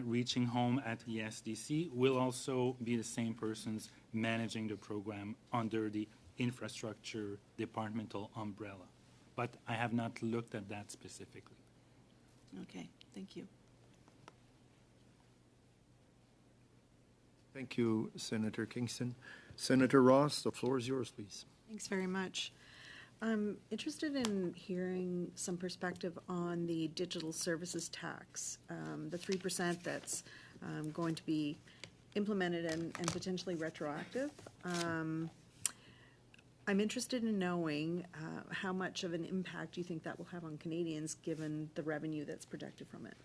G: Reaching Home at ESDC will also be the same persons managing the program under the infrastructure departmental umbrella. But I have not looked at that specifically.
J: Okay, thank you.
A: Thank you, Senator Kingston. Senator Ross, the floor is yours, please.
K: Thanks very much. I'm interested in hearing some perspective on the digital services tax, the 3% that's going to be implemented and potentially retroactive. I'm interested in knowing how much of an impact you think that will have on Canadians, given the revenue that's projected from it.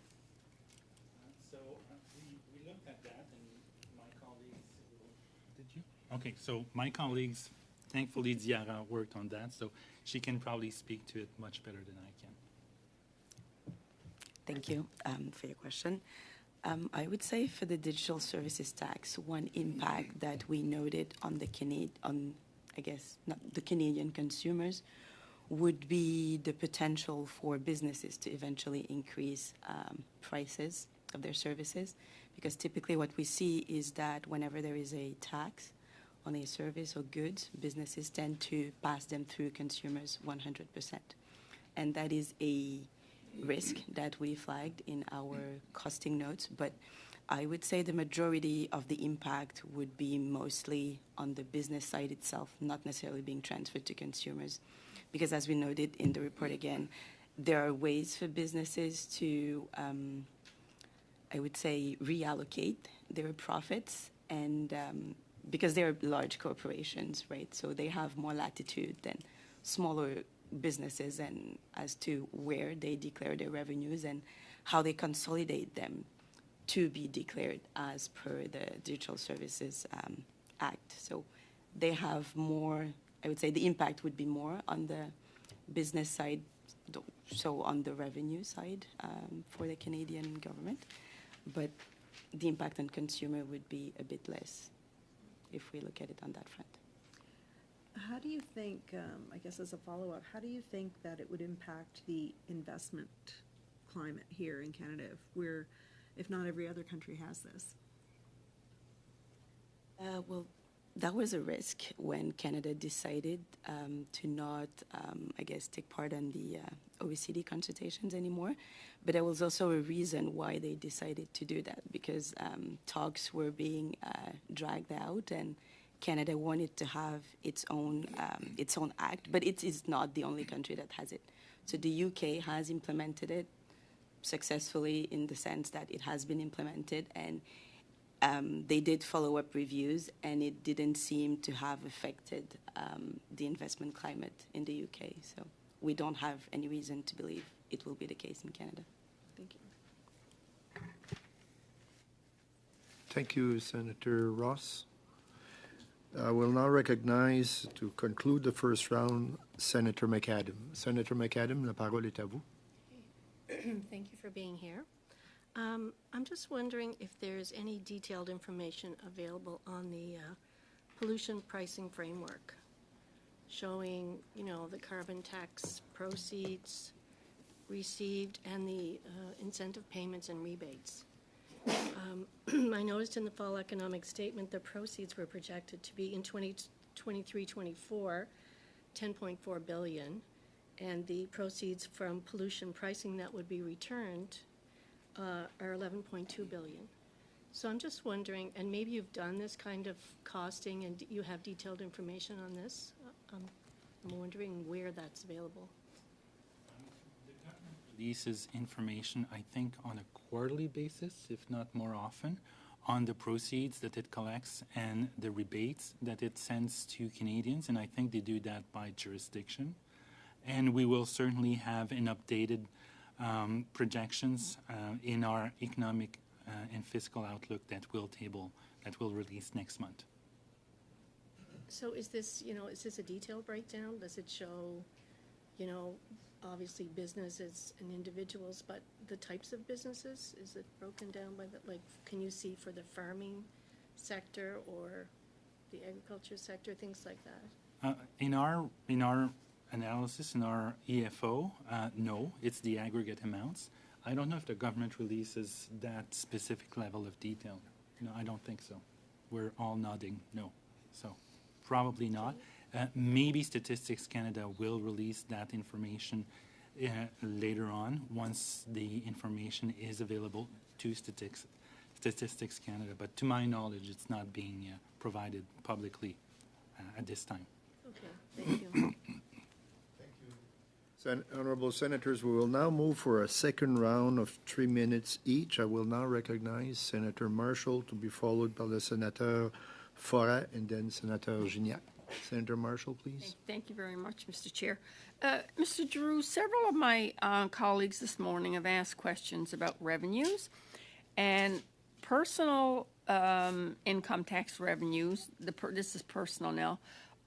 G: So we looked at that, and my colleagues. Did you? Okay, so my colleagues, thankfully, Diarra worked on that, so she can probably speak to it much better than I can.
L: Thank you for your question. I would say for the digital services tax, one impact that we noted on the Canadian consumers would be the potential for businesses to eventually increase prices of their services, because typically what we see is that whenever there is a tax on a service or goods, businesses tend to pass them through consumers 100%. And that is a risk that we flagged in our costing notes, but I would say the majority of the impact would be mostly on the business side itself, not necessarily being transferred to consumers. Because as we noted in the report again, there are ways for businesses to, I would say, reallocate their profits, and because they're large corporations, right? So they have more latitude than smaller businesses, and as to where they declare their revenues and how they consolidate them to be declared as per the Digital Services Act. So they have more, I would say the impact would be more on the business side, so on the revenue side for the Canadian government, but the impact on consumer would be a bit less if we look at it on that front.
K: How do you think, I guess as a follow-up, how do you think that it would impact the investment climate here in Canada if not every other country has this?
L: Well, that was a risk when Canada decided to not, I guess, take part in the OECD consultations anymore. But there was also a reason why they decided to do that, because talks were being dragged out, and Canada wanted to have its own act. But it is not the only country that has it. So the UK has implemented it successfully, in the sense that it has been implemented, and they did follow-up reviews, and it didn't seem to have affected the investment climate in the UK. So we don't have any reason to believe it will be the case in Canada.
K: Thank you.
A: Thank you, Senator Ross. I will now recognize, to conclude the first round, Senator McAdam. Senator McAdam, la parole est à vous.
M: Thank you for being here. I'm just wondering if there's any detailed information available on the pollution pricing framework, showing, the carbon tax proceeds received and the incentive payments and rebates. I noticed in the fall economic statement the proceeds were projected to be in 2023-24, $10.4 billion, and the proceeds from pollution pricing that would be returned are $11.2 billion. So I'm just wondering, and maybe you've done this kind of costing and you have detailed information on this. I'm wondering where that's available.
G: The government releases information, I think, on a quarterly basis, if not more often, on the proceeds that it collects and the rebates that it sends to Canadians, and I think they do that by jurisdiction. And we will certainly have an updated projections in our economic and fiscal outlook that will release next month.
M: So is this a detailed breakdown? Does it show, obviously businesses and individuals, but the types of businesses? Is it broken down by can you see for the farming sector or the agriculture sector, things like that?
G: In our analysis, in our EFO, no, it's the aggregate amounts. I don't know if the government releases that specific level of detail. No, I don't think so. We're all nodding no. So probably not. Maybe Statistics Canada will release that information later on, once the information is available to Statistics Canada. But to my knowledge, it's not being provided publicly at this time.
M: Okay, thank you.
A: Honourable Senators, we will now move for a second round of 3 minutes each. I will now recognize Senator Marshall, to be followed by the Senator Forêt and then Senator Gignac. Senator Marshall, please.
C: Thank you very much, Mr. Chair. Mr. Giroux, several of my colleagues this morning have asked questions about revenues and personal income tax revenues. This is personal now.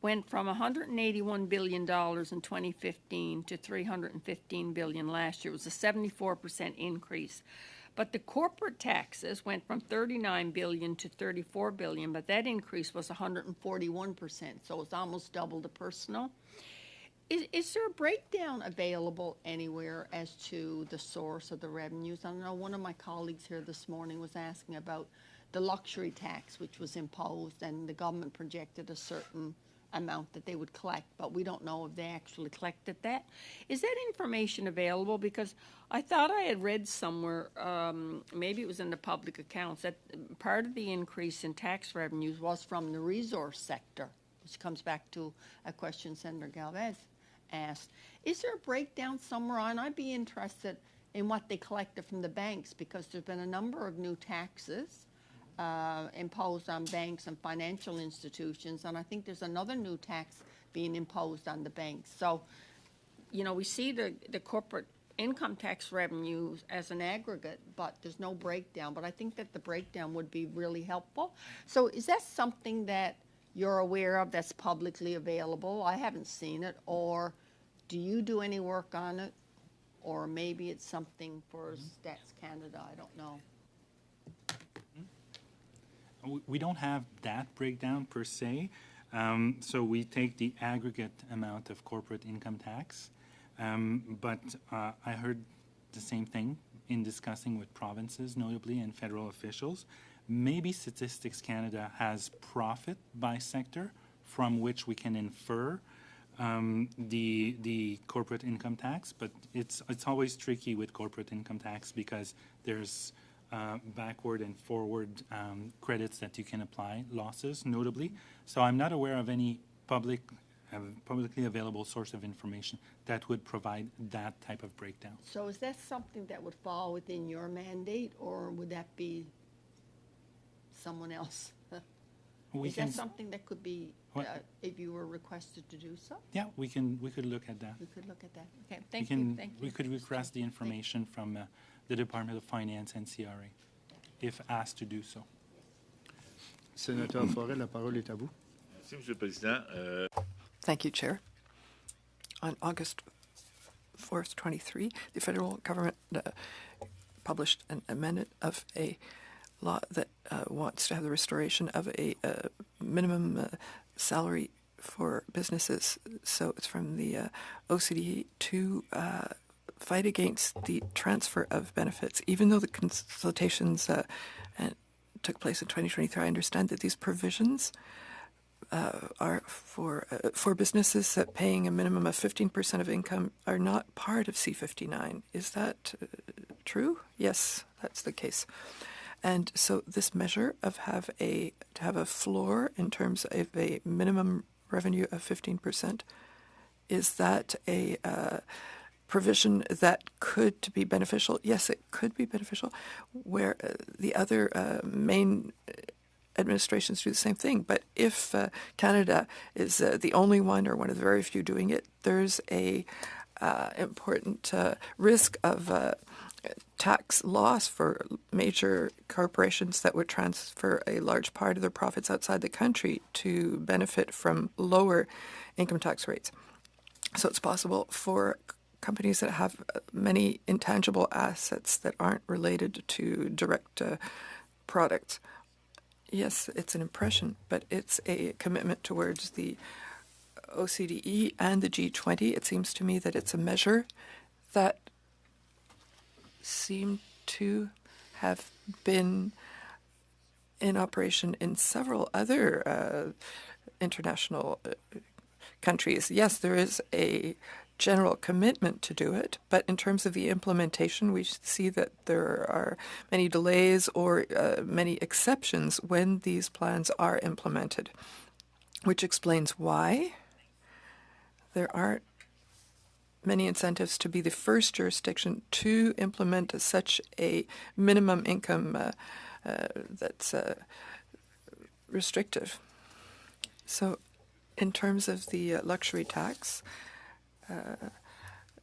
C: Went from $181 billion in 2015 to $315 billion last year. It was a 74% increase. But the corporate taxes went from $39 billion to $34 billion, but that increase was 141%, so it's almost double the personal. Is there a breakdown available anywhere as to the source of the revenues? I know one of my colleagues here this morning was asking about the luxury tax, which was imposed, and the government projected a certain amount that they would collect, but we don't know if they actually collected that. Is that information available? Because I thought I had read somewhere, maybe it was in the public accounts, that part of the increase in tax revenues was from the resource sector, which comes back to a question Senator Galvez asked. Is there a breakdown somewhere on? I'd be interested in what they collected from the banks, because there's been a number of new taxes imposed on banks and financial institutions, and I think there's another new tax being imposed on the banks. So, you know, we see the corporate income tax revenues as an aggregate, but there's no breakdown. But I think that the breakdown would be really helpful. So is that something that you're aware of that's publicly available? I haven't seen it. Or do you do any work on it? Or maybe it's something for Stats Canada, I don't know.
G: We don't have that breakdown per se. So we take the aggregate amount of corporate income tax. But I heard the same thing in discussing with provinces, notably, and federal officials. Maybe Statistics Canada has profit by sector from which we can infer the corporate income tax, but it's always tricky with corporate income tax because there's backward and forward credits that you can apply, losses notably. So I'm not aware of any publicly available source of information that would provide that type of breakdown.
C: So is that something that would fall within your mandate, or would that be someone else? Is that something that could be, if you were requested to do so?
G: Yeah, we could look at that.
C: We could look at that. Okay, thank you.
G: We could request the information from the Department of Finance and CRA, if asked to do so.
A: Sénateur Forêt, la parole est à vous.
H: Merci, Monsieur le Président.
B: Thank you, Chair. On August 4th, 23, the federal government published an amendment of a law that wants to have the restoration of a minimum salary for businesses. So it's from the OECD to fight against the transfer of benefits. Even though the consultations took place in 2023, I understand that these provisions are for businesses that paying a minimum of 15% of income are not part of C-59. Is that true? Yes, that's the case. And so this measure of to have a floor in terms of a minimum revenue of 15%, is that a provision that could be beneficial? Yes, it could be beneficial, where the other main administrations do the same thing. But if Canada is the only one or one of the very few doing it, there's a important risk of tax loss for major corporations that would transfer a large part of their profits outside the country to benefit from lower income tax rates. So it's possible for companies that have many intangible assets that aren't related to direct products. Yes, it's an impression, but it's a commitment towards the OCDE and the G20. It seems to me that it's a measure that seem to have been in operation in several other international countries. Yes, there is a general commitment to do it, but in terms of the implementation, we see that there are many delays or many exceptions when these plans are implemented, which explains why there aren't many incentives to be the first jurisdiction to implement such a minimum income that's restrictive. So In terms of the luxury tax,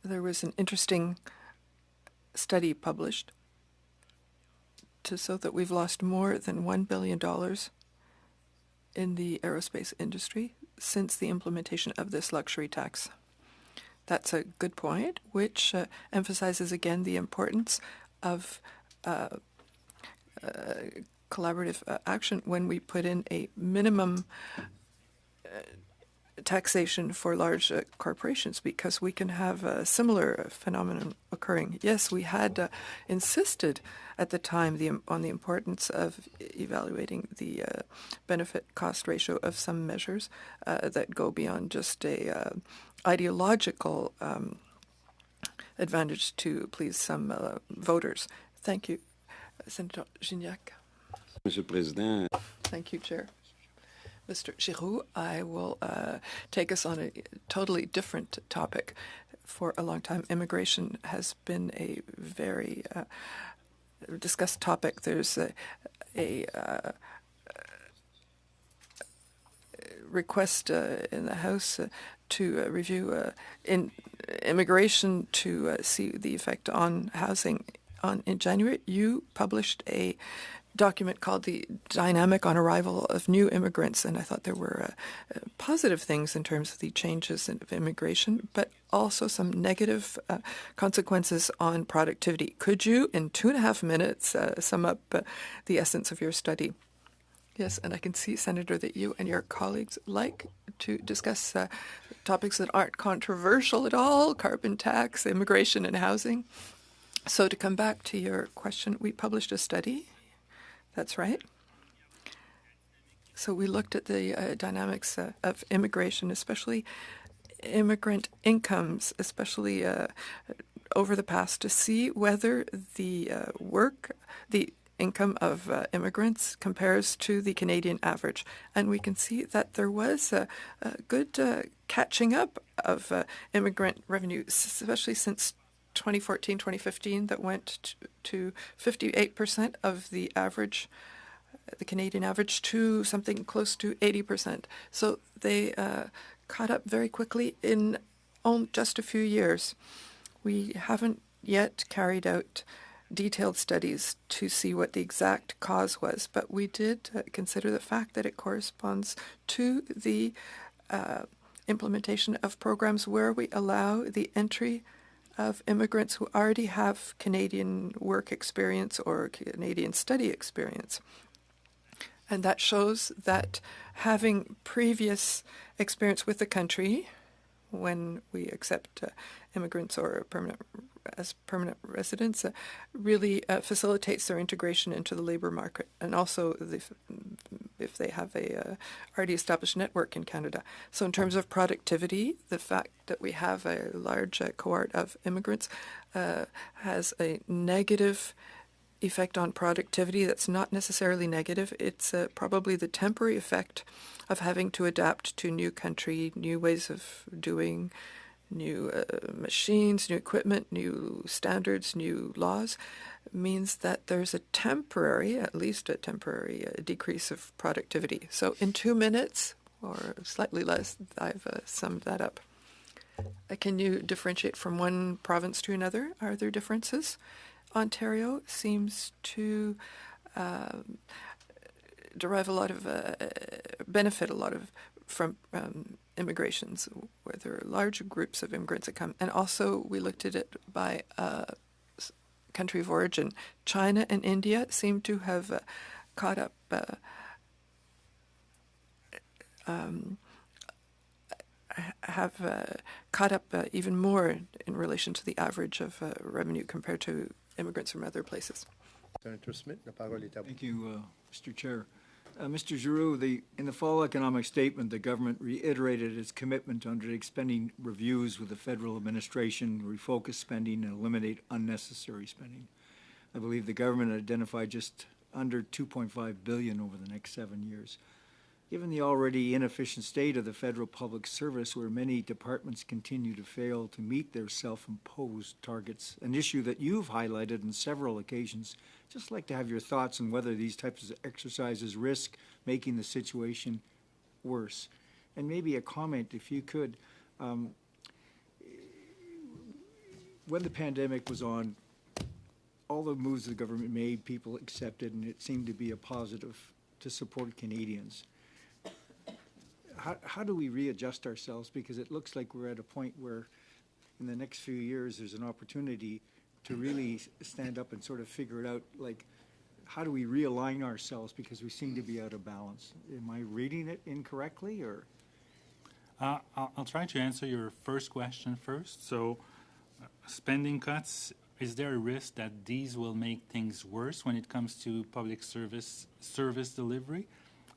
B: there was an interesting study published to show that we've lost more than $1 billion in the aerospace industry since the implementation of this luxury tax. That's a good point, which emphasizes again the importance of collaborative action when we put in a minimum taxation for large corporations, because we can have a similar phenomenon occurring. Yes, we had insisted at the time on the importance of evaluating the benefit-cost ratio of some measures that go beyond just a ideological advantage to please some voters. Thank you. Senator Gignac.
N: Monsieur le Président.
B: Thank you, Chair. Mr. Giroux, I will take us on a totally different topic. For a long time, immigration has been a very discussed topic. There's a request in the House to review immigration to see the effect on housing. In January, you published a document called The Dynamic on Arrival of New Immigrants, and I thought there were positive things in terms of the changes of immigration, but also some negative consequences on productivity. Could you, in 2.5 minutes, sum up the essence of your study? Yes, and I can see, Senator, that you and your colleagues like to discuss topics that aren't controversial at all: carbon tax, immigration, and housing. So to come back to your question, we published a study. That's right. So we looked at the dynamics of immigration, especially immigrant incomes, especially over the past, to see whether the income of immigrants compares to the Canadian average. And we can see that there was a good catching up of immigrant revenue, especially since 2014, 2015, that went to 58% of the average, the Canadian average, to something close to 80%. So they caught up very quickly in just a few years. We haven't yet carried out detailed studies to see what the exact cause was, but we did consider the fact that it corresponds to the implementation of programs where we allow the entry of immigrants who already have Canadian work experience or Canadian study experience. And that shows that having previous experience with the country, when we accept immigrants or as permanent residents, really facilitates their integration into the labour market, and also if they have a already established network in Canada. So in terms of productivity, the fact that we have a large cohort of immigrants has a negative effect on productivity that's not necessarily negative. It's probably the temporary effect of having to adapt to new country, new ways of doing, new machines, new equipment, new standards, new laws, means that there's a temporary, at least a temporary decrease of productivity. So in 2 minutes, or slightly less, I've summed that up. Can you differentiate from one province to another? Are there differences? Ontario seems to derive a lot of benefit from immigrations, where there are large groups of immigrants that come. And also we looked at it by country of origin. China and India seem to have caught up even more in relation to the average of revenue compared to immigrants from other places.
A: Senator Smith, la parole est à vous.
F: Thank you, Mr. Chair. Mr. Giroux, in the fall economic statement, the government reiterated its commitment to undertake spending reviews with the federal administration, refocus spending, and eliminate unnecessary spending. I believe the government identified just under $2.5 billion over the next 7 years. Given the already inefficient state of the federal public service, where many departments continue to fail to meet their self-imposed targets, an issue that you've highlighted on several occasions, just like to have your thoughts on whether these types of exercises risk making the situation worse. And maybe a comment, if you could. When the pandemic was on, all the moves the government made, people accepted, and it seemed to be a positive to support Canadians. How do we readjust ourselves? Because it looks like we're at a point where in the next few years there's an opportunity to really stand up and sort of figure it out, like, how do we realign ourselves because we seem to be out of balance? Am I reading it incorrectly, or?
G: I'll try to answer your first question first. So, spending cuts, is there a risk that these will make things worse when it comes to public service delivery?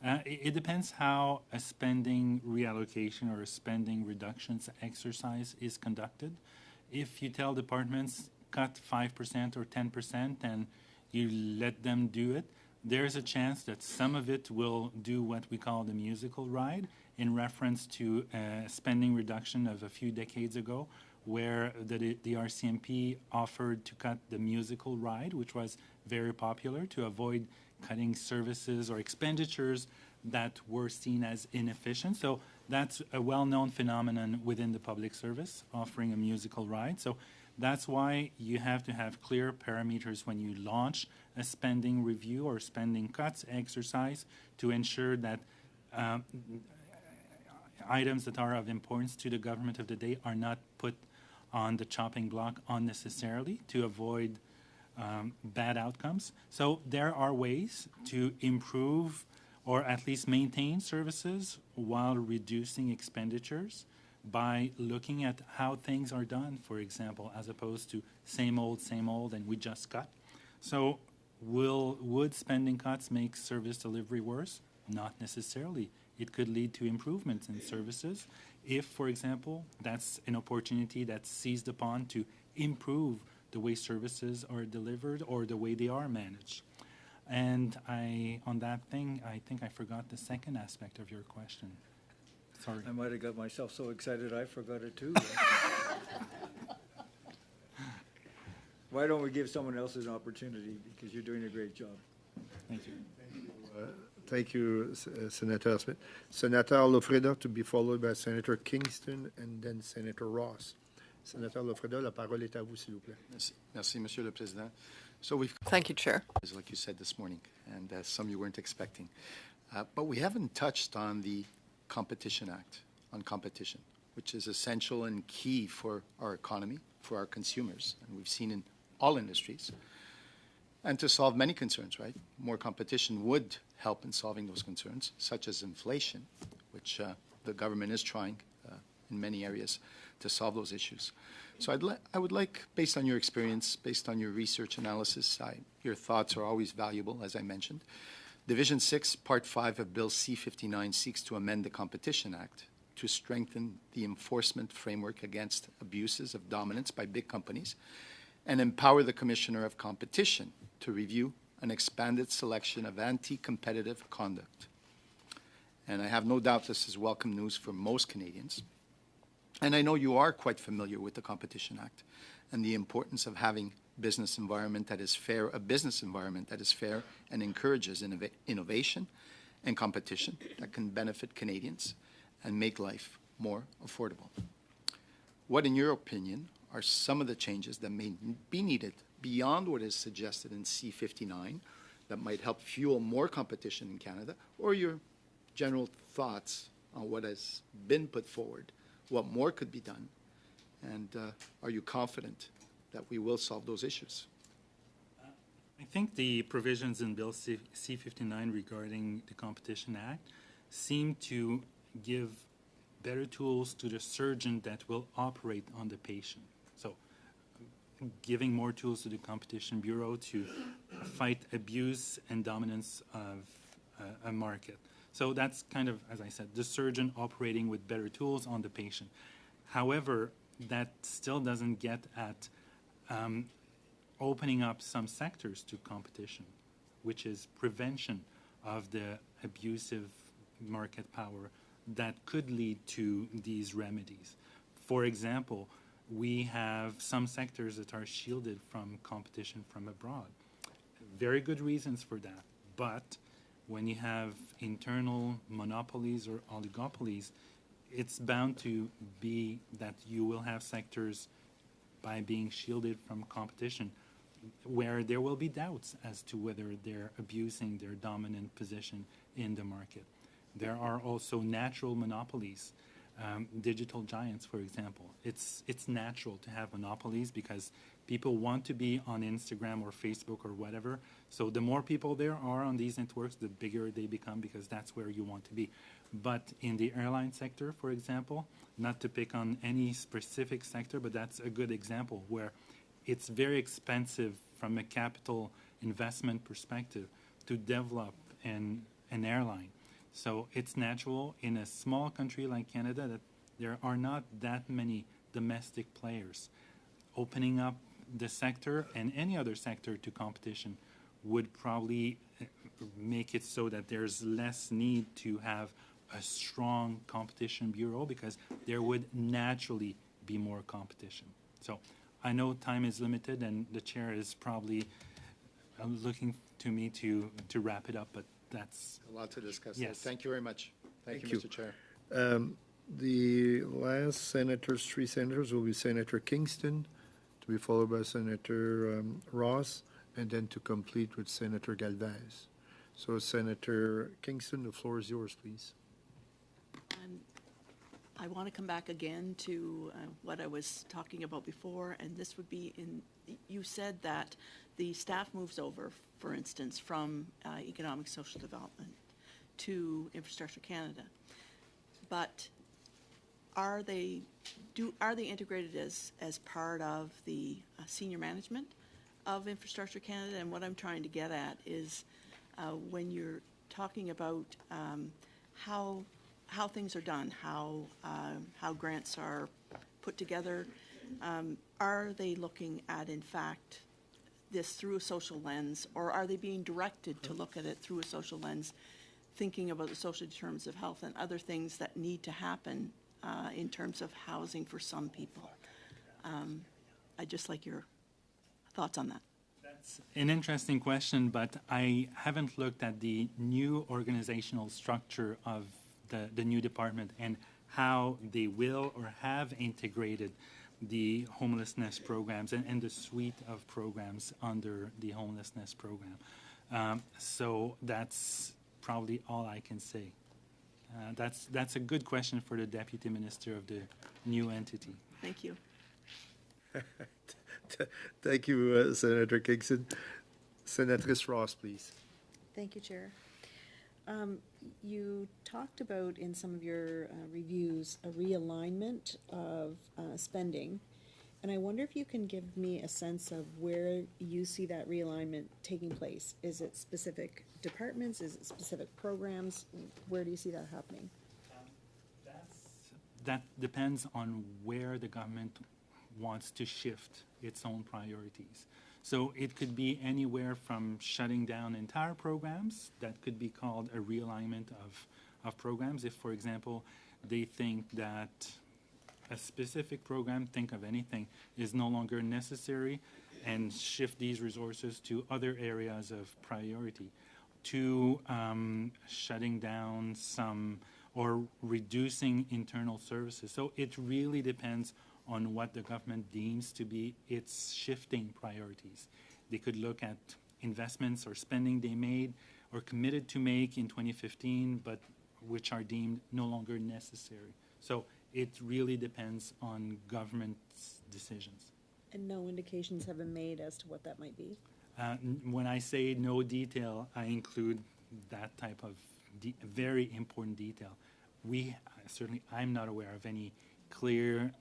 G: It depends how a spending reallocation or a spending reductions exercise is conducted. If you tell departments cut 5% or 10% and you let them do it, there's a chance that some of it will do what we call the musical ride, in reference to a spending reduction of a few decades ago, where the RCMP offered to cut the musical ride, which was very popular, to avoid cutting services or expenditures that were seen as inefficient. So that's a well-known phenomenon within the public service, offering a musical ride. So that's why you have to have clear parameters when you launch a spending review or spending cuts exercise to ensure that items that are of importance to the government of the day are not put on the chopping block unnecessarily to avoid bad outcomes. So there are ways to improve or at least maintain services while reducing expenditures by looking at how things are done, for example, as opposed to same old, and we just cut. So would spending cuts make service delivery worse? Not necessarily. It could lead to improvements in services if, for example, that's an opportunity that's seized upon to improve the way services are delivered or the way they are managed. And on that thing, I think I forgot the second aspect of your question. Sorry.
F: I might have got myself so excited I forgot it too. Why don't we give someone else an opportunity, because you're doing a great job.
G: Thank you.
A: Thank you, Senator Smith. Senator Lofreda to be followed by Senator Kingston and then Senator Ross. Senator Lofreda, la parole est à vous, s'il vous plaît.
D: Merci, Monsieur le Président. So we've,
B: Thank you, Chair.
D: like you said this morning, and some you weren't expecting. But we haven't touched on the Competition Act, on competition, which is essential and key for our economy, for our consumers, and we've seen in all industries, and to solve many concerns, right? More competition would help in solving those concerns, such as inflation, which the government is trying in many areas to solve those issues. So I would like, based on your experience, based on your research analysis, your thoughts are always valuable, as I mentioned. Division 6, Part 5 of Bill C-59 seeks to amend the Competition Act to strengthen the enforcement framework against abuses of dominance by big companies and empower the Commissioner of Competition to review an expanded selection of anti-competitive conduct. And I have no doubt this is welcome news for most Canadians. And I know you are quite familiar with the Competition Act and the importance of having a business environment that is fair and encourages innovation and competition that can benefit Canadians and make life more affordable. What, in your opinion, are some of the changes that may be needed beyond what is suggested in C-59 that might help fuel more competition in Canada, or your general thoughts on what has been put forward, what more could be done, and are you confident that we will solve those issues?
G: I think the provisions in Bill C-59 regarding the Competition Act seem to give better tools to the surgeon that will operate on the patient. So giving more tools to the Competition Bureau to fight abuse and dominance of a market. So that's kind of, as I said, the surgeon operating with better tools on the patient. However, that still doesn't get at opening up some sectors to competition, which is prevention of the abusive market power that could lead to these remedies. For example, we have some sectors that are shielded from competition from abroad. Very good reasons for that, but when you have internal monopolies or oligopolies, it's bound to be that you will have sectors by being shielded from competition where there will be doubts as to whether they're abusing their dominant position in the market. There are also natural monopolies, digital giants, for example. It's natural to have monopolies because people want to be on Instagram or Facebook or whatever. So the more people there are on these networks, the bigger they become because that's where you want to be. But in the airline sector, for example, not to pick on any specific sector, but that's a good example where it's very expensive from a capital investment perspective to develop an airline. So it's natural in a small country like Canada that there are not that many domestic players. Opening up the sector and any other sector to competition would probably make it so that there's less need to have a strong competition bureau because there would naturally be more competition. So I know time is limited and the chair is probably looking to me to wrap it up, but that's
D: a lot to discuss.
G: Yes.
D: Thank you very much. Thank you, Mr. Chair.
A: The last senators, 3 senators, will be Senator Kingston, to be followed by Senator Ross, and then to complete with Senator Galvez. So, Senator Kingston, the floor is yours, please.
J: I want to come back again to what I was talking about before, and this would be you said that the staff moves over, for instance, from Economic Social Development to Infrastructure Canada. But are they integrated as part of the senior management of Infrastructure Canada? And what I'm trying to get at is when you're talking about how things are done, how grants are put together, are they looking at, in fact, this through a social lens, or are they being directed to look at it through a social lens, thinking about the social determinants of health and other things that need to happen in terms of housing for some people? I'd just like your thoughts on that.
G: That's an interesting question, but I haven't looked at the new organizational structure of the new department and how they will or have integrated the homelessness programs and the suite of programs under the homelessness program. So that's probably all I can say. That's a good question for the Deputy Minister of the new entity.
J: Thank you.
A: Thank you, Senator Kingston. Senatrice Ross, please.
K: Thank you, Chair. You talked about in some of your reviews a realignment of spending, and I wonder if you can give me a sense of where you see that realignment taking place. Is it specific departments? Is it specific programs? Where do you see that happening?
G: That depends on where the government wants to shift its own priorities. So it could be anywhere from shutting down entire programs. That could be called a realignment of programs. If, for example, they think that a specific program, think of anything, is no longer necessary and shift these resources to other areas of priority, to shutting down some or reducing internal services. So it really depends on what the government deems to be its shifting priorities. They could look at investments or spending they made or committed to make in 2015, but which are deemed no longer necessary. So it really depends on government's decisions.
K: And no indications have been made as to what that might be?
G: When I say no detail, I include that type of very important detail. I'm not aware of any clear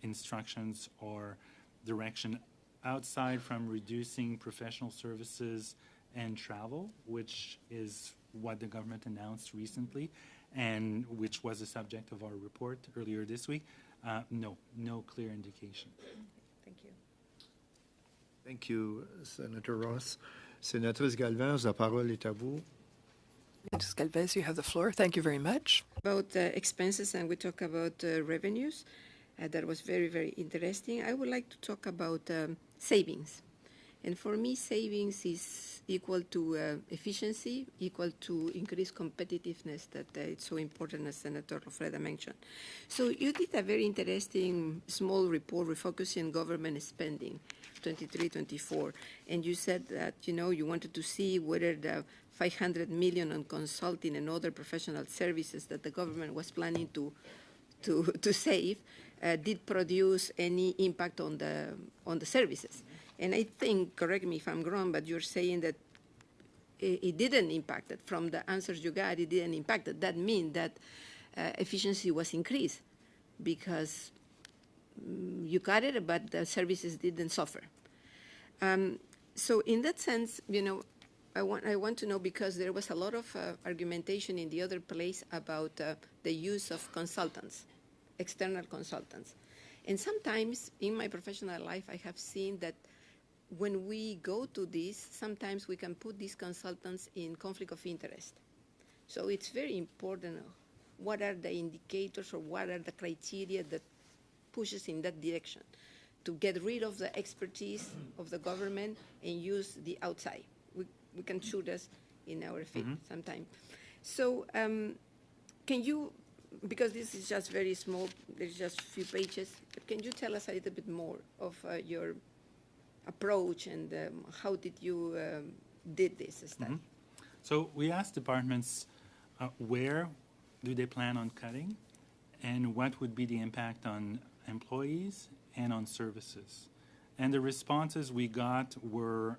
G: instructions or direction outside from reducing professional services and travel, which is what the government announced recently and which was the subject of our report earlier this week. No clear indication.
K: Thank you.
A: Thank you, Senator Ross. Sénatrice Galvez, la parole est à vous.
B: Ms. Galvez, you have the floor. Thank you very much.
E: About expenses, and we talk about revenues. That was very, very interesting. I would like to talk about savings. And for me, savings is equal to efficiency, equal to increased competitiveness that it's so important, as Senator Lofreda mentioned. So you did a very interesting small report refocusing government spending, 23-24, and you said that, you wanted to see whether the 500 million on consulting and other professional services that the government was planning to save did produce any impact on the services. And I think, correct me if I'm wrong, but you're saying that it didn't impact it. From the answers you got, it didn't impact it. That means that efficiency was increased because you got it, but the services didn't suffer. So in that sense, I want to know, because there was a lot of argumentation in the other place about the use of consultants, external consultants. And sometimes in my professional life, I have seen that when we go to this, sometimes we can put these consultants in conflict of interest. So it's very important what are the indicators or what are the criteria that pushes in that direction to get rid of the expertise of the government and use the outside. We can shoot us in our feet sometimes. So can you, because this is just very small, there's just a few pages, but can you tell us a little bit more of your approach and how did you did this study?
G: So we asked departments where do they plan on cutting and what would be the impact on employees and on services. And the responses we got were,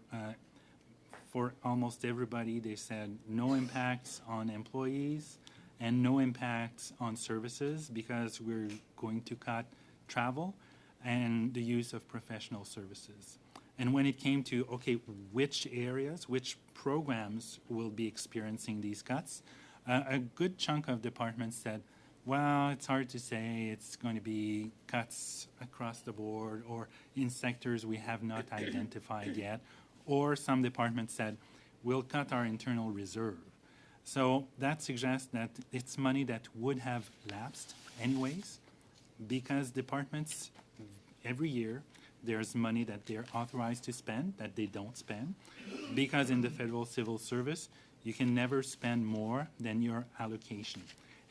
G: for almost everybody, they said no impacts on employees and no impacts on services because we're going to cut travel and the use of professional services. And when it came to, okay, which areas, which programs will be experiencing these cuts, a good chunk of departments said, well, it's hard to say. It's going to be cuts across the board or in sectors we have not identified yet. Or some departments said, we'll cut our internal reserve. So that suggests that it's money that would have lapsed anyways, because departments every year there's money that they're authorized to spend that they don't spend, because in the federal civil service you can never spend more than your allocation.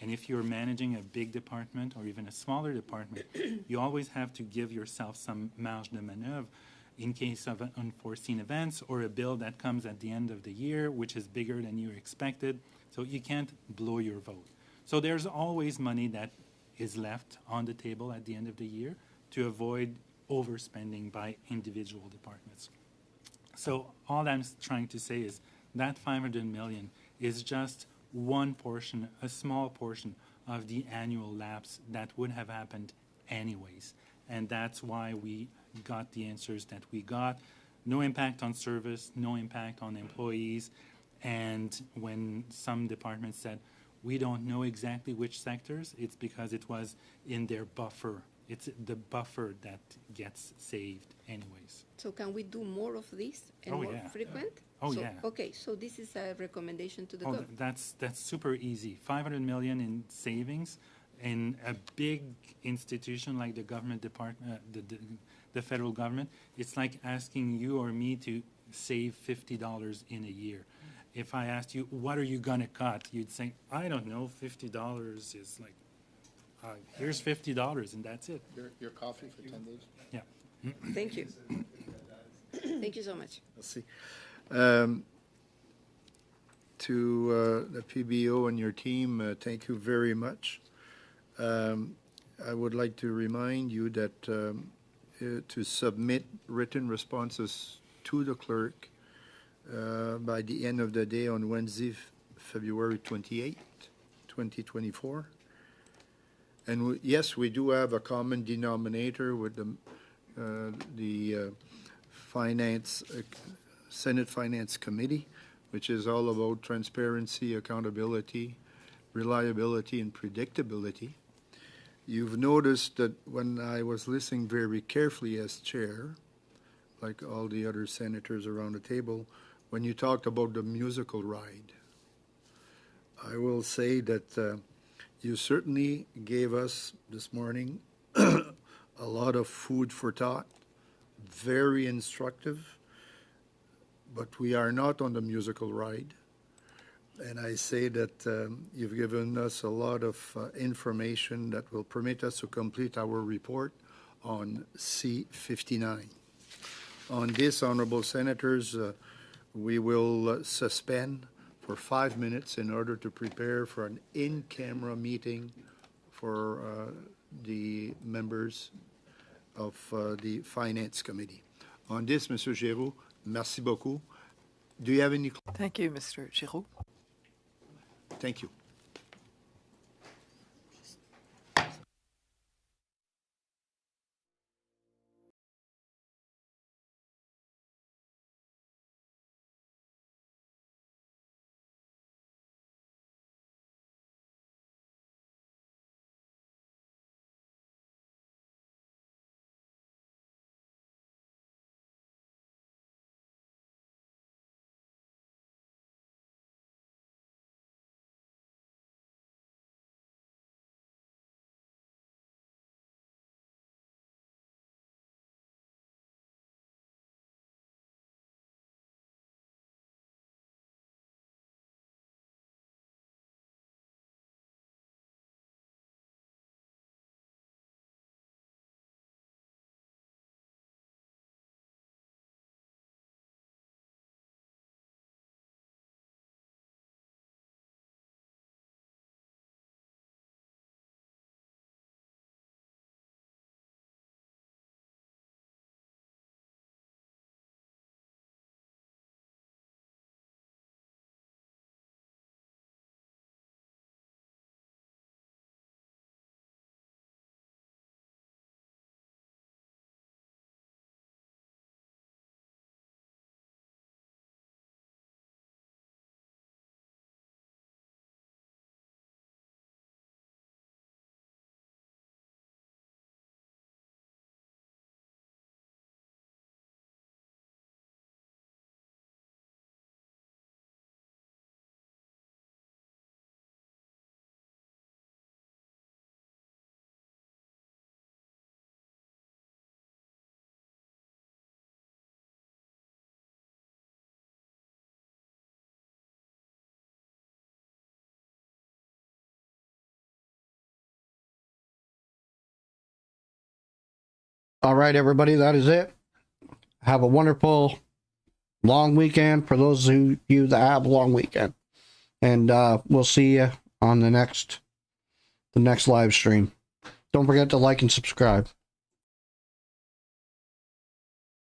G: And if you're managing a big department or even a smaller department, you always have to give yourself some marge de manœuvre in case of unforeseen events or a bill that comes at the end of the year, which is bigger than you expected. So you can't blow your vote. So there's always money that is left on the table at the end of the year to avoid overspending by individual departments. So all I'm trying to say is that 500 million is just one portion, a small portion of the annual lapse that would have happened anyways. And that's why we got the answers that we got. No impact on service, no impact on employees. And when some departments said, we don't know exactly which sectors, it's because it was in their buffer. It's the buffer that gets saved anyways.
E: So can we do more of this and
G: Oh,
E: more
G: yeah.
E: frequent?
G: Oh,
E: so,
G: yeah.
E: Okay, so this is a recommendation to the
G: Oh,
E: government.
G: that's super easy. 500 million in savings in a big institution like the government department, the federal government. It's like asking you or me to save $50 in a year. If I asked you, what are you going to cut? You'd say, I don't know, $50 is like, here's $50 and that's it.
D: Your coffee for 10 days?
G: Yeah.
E: Thank you. Thank you so much.
A: Let's see. To the PBO and your team, thank you very much. I would like to remind you that to submit written responses to the clerk by the end of the day on Wednesday, February 28, 2024. And yes, we do have a common denominator with the Finance Senate Finance Committee, which is all about transparency, accountability, reliability, and predictability. You've noticed that when I was listening very carefully as chair, like all the other senators around the table, when you talked about the musical ride, I will say that you certainly gave us this morning a lot of food for thought, very instructive, but we are not on the musical ride. And I say that you've given us a lot of information that will permit us to complete our report on C-59. On this, honorable senators, we will suspend for 5 minutes in order to prepare for an in-camera meeting for the members of the Finance Committee. On this, Monsieur Giroux, merci beaucoup. Do you have any?
B: Thank you, Mr. Giroux.
A: Thank you.
O: All right, everybody, that is it. Have a wonderful long weekend for those of you that have a long weekend. And we'll see you on the next live stream. Don't forget to like and subscribe.